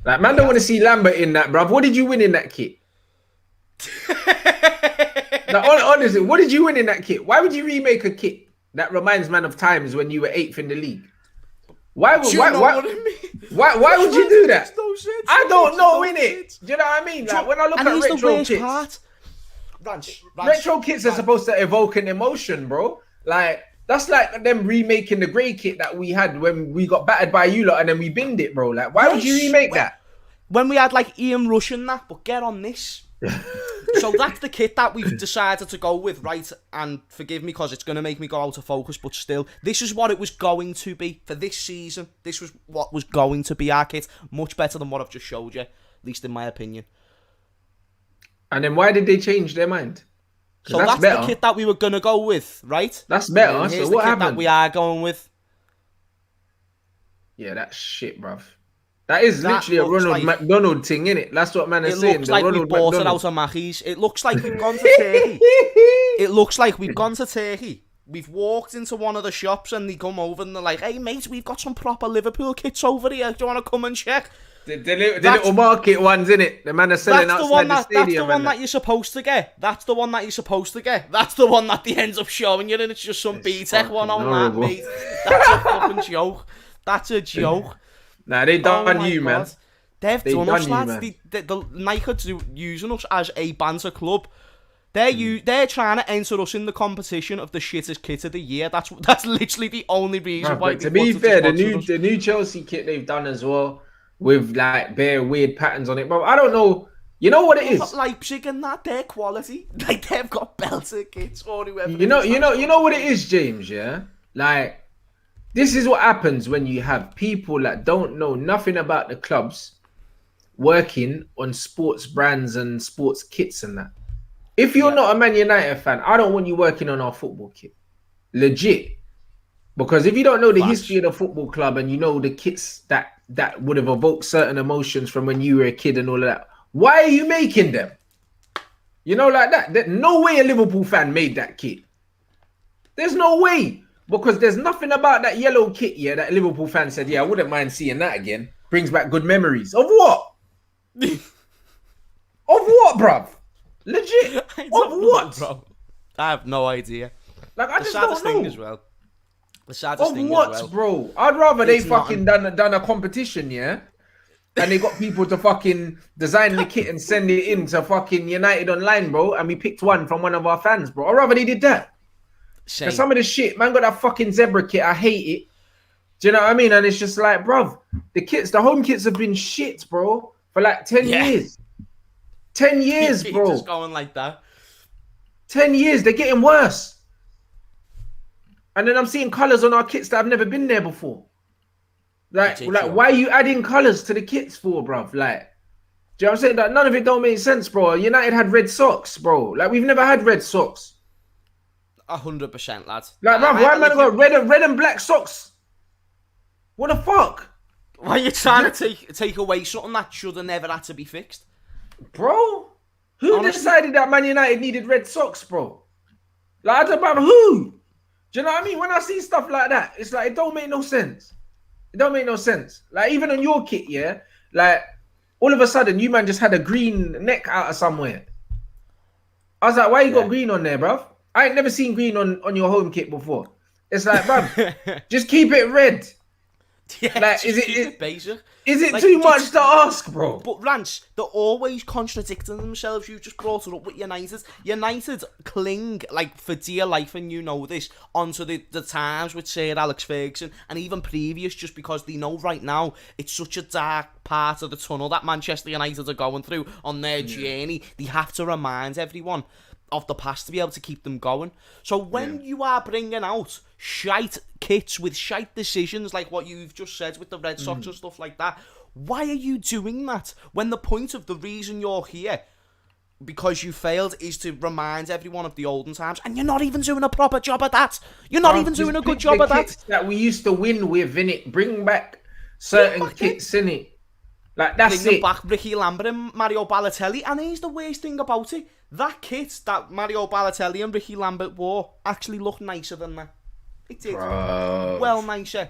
Like, man, don't want to see Lambert in that, bruv. What did you win in that kit? Like, honestly, what did you win in that kit? Why would you remake a kit that reminds man of times when you were 8th in the league? Why would you do that? I don't know, innit? Do you know what I mean? Like, when I look at retro kits, retro kits are supposed to evoke an emotion, bro. Like, that's like them remaking the grey kit that we had when we got battered by you lot and then we binned it, bro. Like, why would you remake that? When we had like Ian Rush and that, but get on this. So that's the kit that we've decided to go with, right? And forgive me because it's going to make me go out of focus, but still, this is what it was going to be for this season. This was what was going to be our kit. Much better than what I've just showed you, at least in my opinion. And then why did they change their mind? So that's the kit that we were going to go with, right? That's better. So what happened? That we are going with. Yeah, that's shit, bruv. That is literally a Ronald McDonald thing, innit? That's what man is saying. It looks like we bought it out of Mackey's. It looks like we've gone to Turkey. It looks like we've gone to Turkey. We've walked into one of the shops and they come over and they're like, hey, mate, we've got some proper Liverpool kits over here. Do you want to come and check? The little market ones, innit? The man are selling outside the stadium. That's the one that you're supposed to get. That's the one that you're supposed to get. That's the one that they end up showing you and it's just some B-Tech one on that, mate. That's a fucking joke. That's a joke. Nah, they done you, man. They've done us, lads. The Nike are using us as a banter club. They're trying to enter us in the competition of the shittest kit of the year. That's literally the only reason why. To be fair, the new Chelsea kit they've done as well with like bare weird patterns on it. But I don't know. You know what it is? Leipzig and that, their quality, like they've got belter kits or whoever. You know what it is, James. Yeah, like. This is what happens when you have people that don't know nothing about the clubs working on sports brands and sports kits and that. If you're not a Man United fan, I don't want you working on our football kit. Legit. Because if you don't know the history of the football club and you know the kits that would have evoked certain emotions from when you were a kid and all of that, why are you making them? You know, like that. No way a Liverpool fan made that kit. There's no way. Because there's nothing about that yellow kit, yeah, that Liverpool fan said, yeah, I wouldn't mind seeing that again. Brings back good memories. Of what? Of what, bruv? Legit. Of what? Bro. I have no idea. Like, I just don't know. Thing as well. The saddest thing what, as well. Bro? I'd rather they fucking done a competition, yeah? And they got people to fucking design the kit and send it in to fucking United Online, bro. And we picked one from one of our fans, bro. I'd rather they did that. Because some of the shit, man, got that fucking zebra kit. I hate it. Do you know what I mean? And it's just like, bruv, the home kits have been shit, bro, for like 10 years. 10 years, bro. Just going like that. 10 years. They're getting worse. And then I'm seeing colours on our kits that have never been there before. Like why are you adding colours to the kits for, bruv? Like, do you know what I'm saying? Like, none of it don't make sense, bro. United had red socks, bro. Like, we've never had red socks. 100%, lads. Like, bruv, why man got red and black socks? What the fuck? Why are you trying to take away something that should have never had to be fixed? Bro, who decided that Man United needed red socks, bro? Like, about who? Do Do you know what I mean? When I see stuff like that, it's like it don't make no sense. It don't make no sense. Like even on your kit, yeah. Like all of a sudden, you man just had a green neck out of somewhere. I was like, why you got green on there, bruv? I ain't never seen green on your home kit before. It's like, bruv, just keep it red. Yeah, like, is it basic? Is it like, too much to ask, bro? But Rants, they're always contradicting themselves. You just brought it up with United. United cling, like, for dear life, and you know this, onto the times with Sir Alex Ferguson, and even previous, just because they know right now it's such a dark part of the tunnel that Manchester United are going through on their journey. They have to remind everyone of the past to be able to keep them going. So when you are bringing out shite kits with shite decisions like what you've just said with the Red Sox and stuff like that, why are you doing that when the point of the reason you're here because you failed is to remind everyone of the olden times, and you're not even doing a proper job at that. You're not even doing a good job at that. That we used to win with, innit? Bring back certain kits, innit? Like, that's Bring it. back Ricky Lambert and Mario Balotelli, and here's the worst thing about it. That kit that Mario Balotelli and Ricky Lambert wore actually looked nicer than that. It did. Bro. Well, nicer.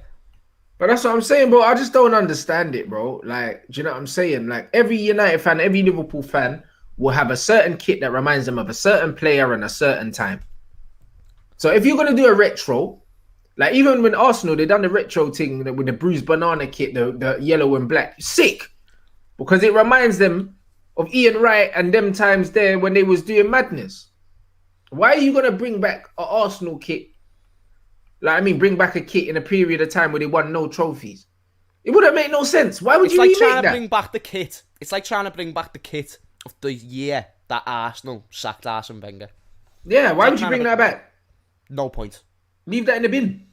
But that's what I'm saying, bro. I just don't understand it, bro. Like, do you know what I'm saying? Like, every United fan, every Liverpool fan will have a certain kit that reminds them of a certain player and a certain time. So if you're going to do a retro, like even when Arsenal, they done the retro thing with the bruised banana kit, the yellow and black. Sick. Because it reminds them of Ian Wright and them times there when they was doing madness. Why are you going to bring back an Arsenal kit? Like, I mean, bring back a kit in a period of time where they won no trophies. It wouldn't make no sense. Why would you remake that? It's like trying to bring back the kit. It's like trying to bring back the kit of the year that Arsenal sacked Arsene Wenger. Yeah, why would you bring that back? No point. Leave that in the bin.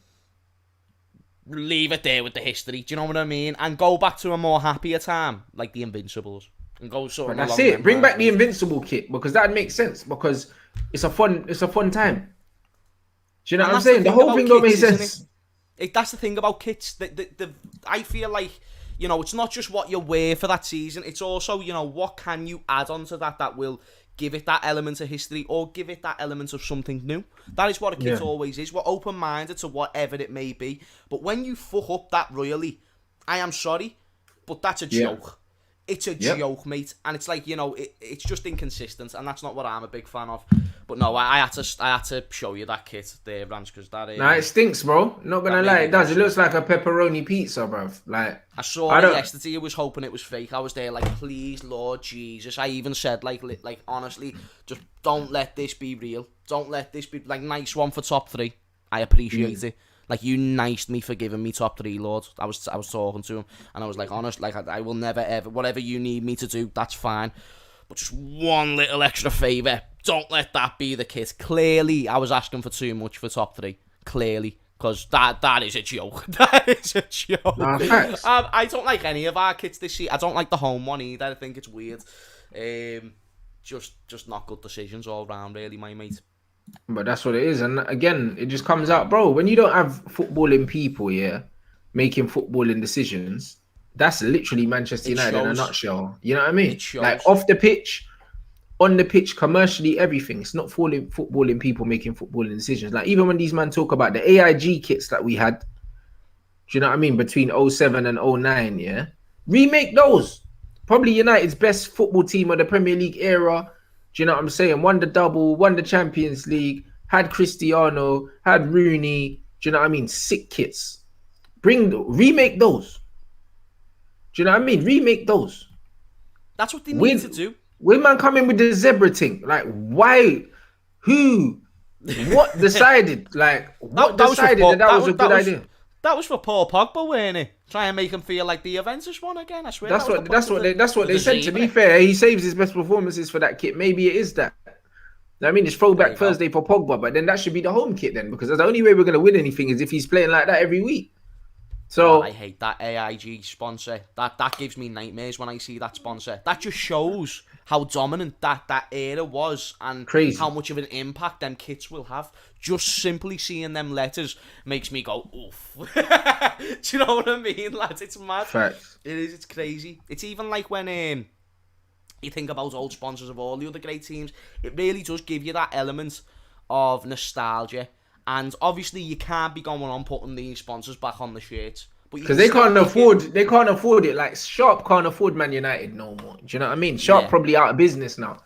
Leave it there with the history. Do you know what I mean? And go back to a more happier time, like the Invincibles. And go sort of. That's it. Bring back the Invincible kit because that makes sense because it's a fun time. Do you know what I'm saying? The whole thing don't make sense. That's the thing about kits. I feel like, you know, it's not just what you wear for that season. It's also, you know, what can you add onto that will give it that element of history or give it that element of something new. That is what a kit always is. We're open-minded to whatever it may be. But when you fuck up that royally, I am sorry, but that's a joke. It's a joke, mate. And it's like, you know, it's just inconsistent, and that's not what I'm a big fan of. But no, I had to show you that kit there, Rants, because that is... Nah, it stinks, bro. Not gonna lie, it does. It looks like a pepperoni pizza, bruv. Like, I saw it yesterday. I was hoping it was fake. I was there like, please, Lord Jesus. I even said, like honestly, just don't let this be real. Don't let this be... Like, nice one for top 3. I appreciate it. Like, you niced me for giving me top 3, Lord. I was talking to him, and I was like, honest, like, I will never, ever... Whatever you need me to do, that's fine. But just one little extra favour. Don't let that be the kit. Clearly, I was asking for too much for top 3. Clearly. Because that is a joke. That is a joke. Nah, facts. I don't like any of our kits this year. I don't like the home one either. I think it's weird. Just not good decisions all round, really, my mate. But that's what it is. And again, it just comes out, bro, when you don't have footballing people, making footballing decisions, that's literally Manchester United in a nutshell. You know what I mean? Like, off the pitch, on the pitch, commercially, everything. It's not footballing people making footballing decisions. Like, even when these men talk about the AIG kits that we had, do you know what I mean? Between 07 and 09, remake those. Probably United's best football team of the Premier League era. Do you know what I'm saying? Won the double, won the Champions League, had Cristiano, had Rooney. Do you know what I mean? Sick kits. Remake those. Do you know what I mean? Remake those. That's what they need to do. When man come in with the zebra thing, like, why? Who? What decided? Like, what decided that was a good idea? That was for Paul Pogba, wasn't it? Try and make him feel like the Juventus one again. I swear. That's what they said. To be fair, he saves his best performances for that kit. Maybe it is that. I mean, it's throwback Thursday for Pogba, but then that should be the home kit then, because the only way we're gonna win anything is if he's playing like that every week. So I hate that AIG sponsor. That gives me nightmares when I see that sponsor. That just shows how dominant that era was and how much of an impact them kits will have. Just simply seeing them letters makes me go, oof. Do you know what I mean, lads? It's mad. Facts. It is. It's crazy. It's even like when you think about old sponsors of all the other great teams, it really does give you that element of nostalgia And obviously, you can't be going on putting these sponsors back on the shirts. But you Because can they still can't make afford, it. they can't afford it. Like Sharp can't afford Man United no more. Do you know what I mean? Sharp Yeah. probably out of business now,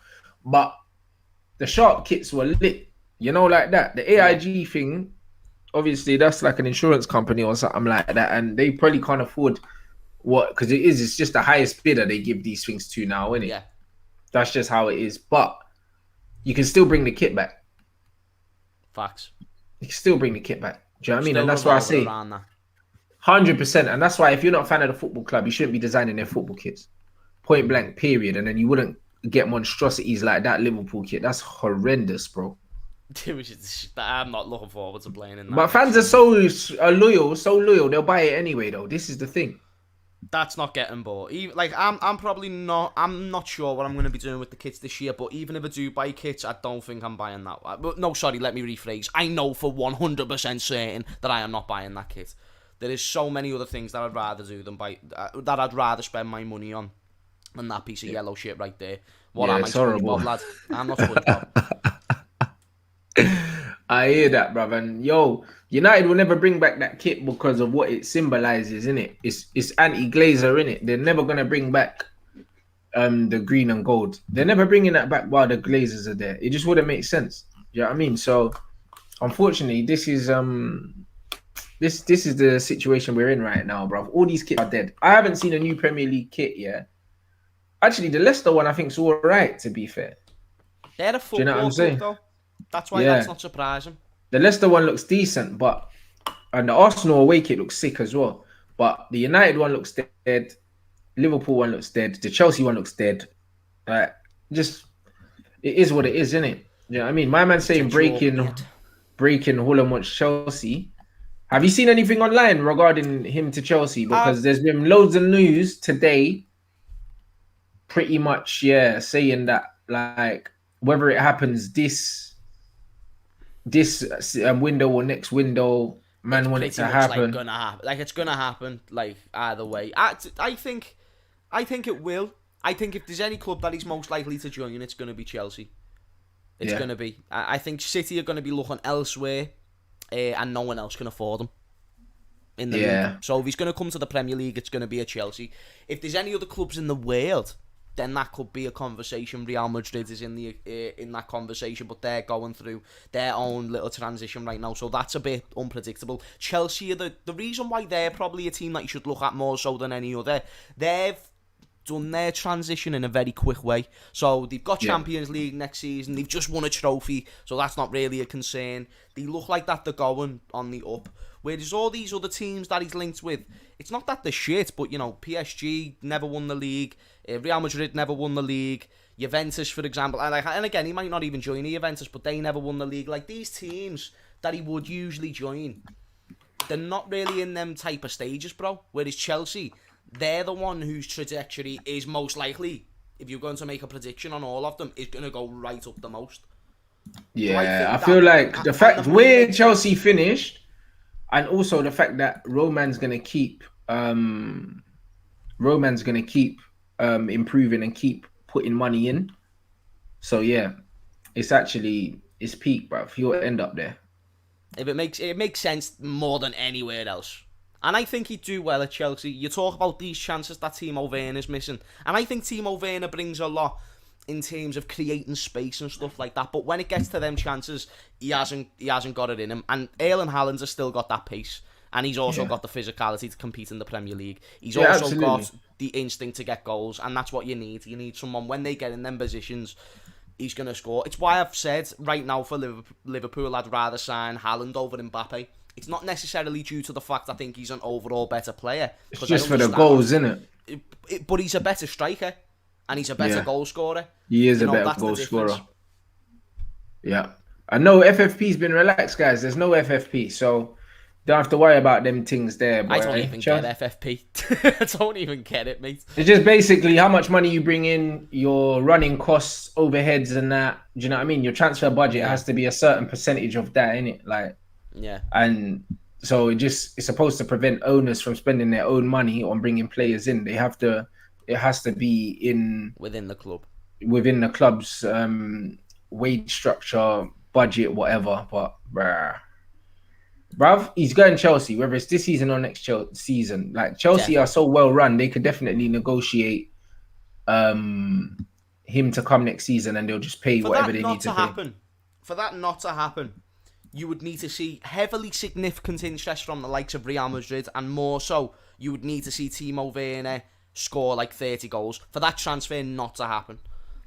but the Sharp kits were lit. You know, like that. The Yeah. AIG thing, obviously, that's like an insurance company or something like that, and they probably can't afford what because it's just the highest bidder they give these things to now, isn't it? Yeah. That's just how it is. But you can still bring the kit back. Facts. You can still bring the kit back. Do you know what I mean? Still And that's why I revolving say around that. 100%. And that's why if you're not a fan of the football club, you shouldn't be designing their football kits. Point blank, period. And then you wouldn't get monstrosities like that Liverpool kit. That's horrendous, bro. I'm not looking forward to playing in that But next fans are season. so loyal. They'll buy it anyway, though. This is the thing. That's not getting bought. Even, like I'm probably not. I'm not sure what I'm going to be doing with the kits this year. But even if I do buy kits, I don't think I'm buying that. But no, sorry. Let me rephrase. I know for 100% certain that I am not buying that kit. There is so many other things that I'd rather do than buy. That I'd rather spend my money on than that piece of yellow shit right there. What Yeah, am I, it's horrible. SpongeBob, lad? I'm not SpongeBob. I hear that, bruv. And yo, United will never bring back that kit because of what it symbolizes, innit? It's anti-glazer, innit? They're never gonna bring back the green and gold. They're never bringing that back while the glazers are there. It just wouldn't make sense. You know what I mean? So unfortunately, this is the situation we're in right now, bruv. All these kits are dead. I haven't seen a new Premier League kit yet. Actually, the Leicester one I think is all right, to be fair. They're a Do you know what I'm football club, saying? though. That's why Yeah. that's not surprising. The Leicester one looks decent, and the Arsenal away kit looks sick as well. But the United one looks dead. Liverpool one looks dead. The Chelsea one looks dead. Just it is what it is, isn't it? You know what I mean? My man saying It's your mate. breaking Haaland wants Chelsea. Have you seen anything online regarding him to Chelsea? Because there's been loads of news today, pretty much, saying that like whether it happens this window or next window, man, want it to happen. Gonna happen. Like it's gonna happen. Like either way, I think it will. I think if there's any club that he's most likely to join, it's gonna be Chelsea. It's gonna be. I think City are gonna be looking elsewhere, and no one else can afford him in the league. So if he's gonna come to the Premier League, it's gonna be a Chelsea. If there's any other clubs in the world, then that could be a conversation. Real Madrid is in that conversation, but they're going through their own little transition right now, so that's a bit unpredictable. Chelsea are the reason why they're probably a team that you should look at more so than any other. They've done their transition in a very quick way. So they've got Champions League next season. They've just won a trophy, so that's not really a concern. They look like that they're going on the up. Whereas all these other teams that he's linked with, it's not that they're shit, but, you know, PSG never won the league. Real Madrid never won the league. Juventus, for example. And again, he might not even join the Juventus, but they never won the league. Like, these teams that he would usually join, they're not really in them type of stages, bro. Whereas Chelsea, they're the one whose trajectory is most likely, if you're going to make a prediction on all of them, is going to go right up the most. Yeah, I feel like the fact where Chelsea finished, and also the fact that Roman's gonna keep improving and keep putting money in. So yeah, it's peak, bro. He'll end up there. If it makes sense more than anywhere else. And I think he'd do well at Chelsea. You talk about these chances that Timo Werner's missing, and I think Timo Werner brings a lot in terms of creating space and stuff like that. But when it gets to them chances, he hasn't got it in him. And Erling Haaland has still got that pace, and he's also got the physicality to compete in the Premier League. He's also got the instinct to get goals, and that's what you need. You need someone, when they get in them positions, he's going to score. It's why I've said right now for Liverpool, I'd rather sign Haaland over Mbappe. It's not necessarily due to the fact I think he's an overall better player. It's just for the goals, isn't it? But he's a better striker, and he's a better goal scorer. He is a better goal scorer. Yeah. I know FFP's been relaxed, guys. There's no FFP, so don't have to worry about them things there. Boy. I don't even get FFP. I don't even get it, mate. It's just basically how much money you bring in, your running costs, overheads, and that. Do you know what I mean? Your transfer budget has to be a certain percentage of that, innit? Like, yeah. And so it's supposed to prevent owners from spending their own money on bringing players in. It has to be within the club's wage structure, budget, whatever. But bruv, he's going Chelsea, whether it's this season or next season. Like Chelsea are Definitely. so well run, they could definitely negotiate him to come next season, and they'll just pay For whatever that they not need to to pay. happen, for that not to happen, you would need to see heavily significant interest from the likes of Real Madrid, and more so, you would need to see Timo Werner score like 30 goals for that transfer not to happen.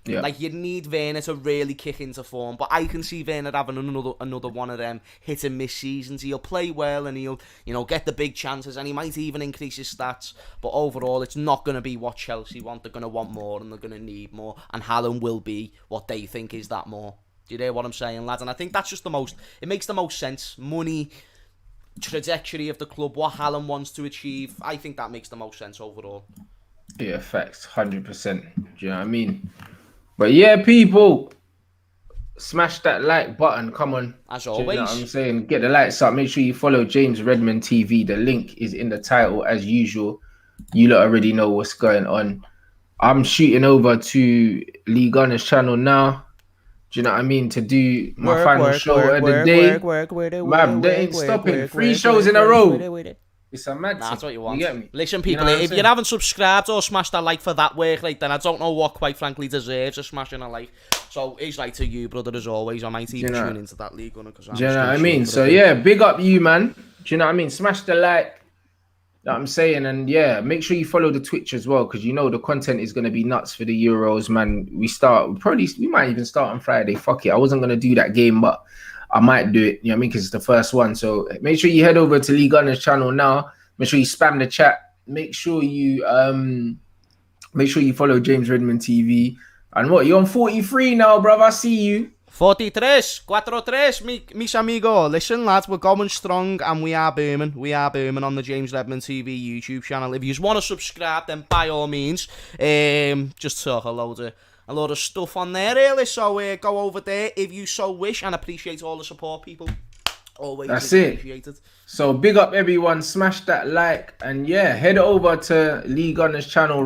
Yeah. Like, you'd need Werner to really kick into form, but I can see Werner having another one of them hit and miss seasons. He'll play well and he'll, get the big chances, and he might even increase his stats. But overall, it's not going to be what Chelsea want. They're going to want more and they're going to need more, and Haaland will be what they think is that more. Do you hear what I'm saying, lads? And I think that's just it makes the most sense. Money, trajectory of the club, what Haaland wants to achieve. I think that makes the most sense overall. Yeah, facts, 100%. Do you know what I mean? But yeah, people, smash that like button. Come on. As Do you know what I'm always. saying? Get the lights up. Make sure you follow James Redmond TV. The link is in the title as usual. You lot already know what's going on. I'm shooting over to Lee Gunner's channel now. Do you know what I mean? To do my final show of the day. Man, they ain't stopping. 3 shows in a row. It's a mad Nah, that's thing. what you want. You get me? Listen, You people, know what I'm if you saying? haven't subscribed or smashed that like for that work, like, then I don't know what, quite frankly, deserves a smashing a like. So, it's like to you, brother, as always. I might even tune into that league, because I'm Do you know still what I short mean? for So a bit. yeah, big up you, man. Do you know what I mean? Smash the like. You know what I'm saying? And yeah, make sure you follow the Twitch as well, because the content is gonna be nuts for the Euros, man. We might even start on Friday. Fuck it. I wasn't gonna do that game, but I might do it. You know what I mean? Because it's the first one. So make sure you head over to Lee Gunner's channel now. Make sure you spam the chat. Make sure you follow James Redmond TV. And what, you're on 43 now, bruv. I see you. 43, 43, mis amigo. Listen, lads, we're going strong and we are booming. We are booming on the James Redmond TV YouTube channel. If you just want to subscribe, then by all means, just talk a load of stuff on there, really. So go over there if you so wish, and appreciate all the support, people. Always That's appreciated. So big up everyone. Smash that like, and yeah, head over to Lee Gunner's channel.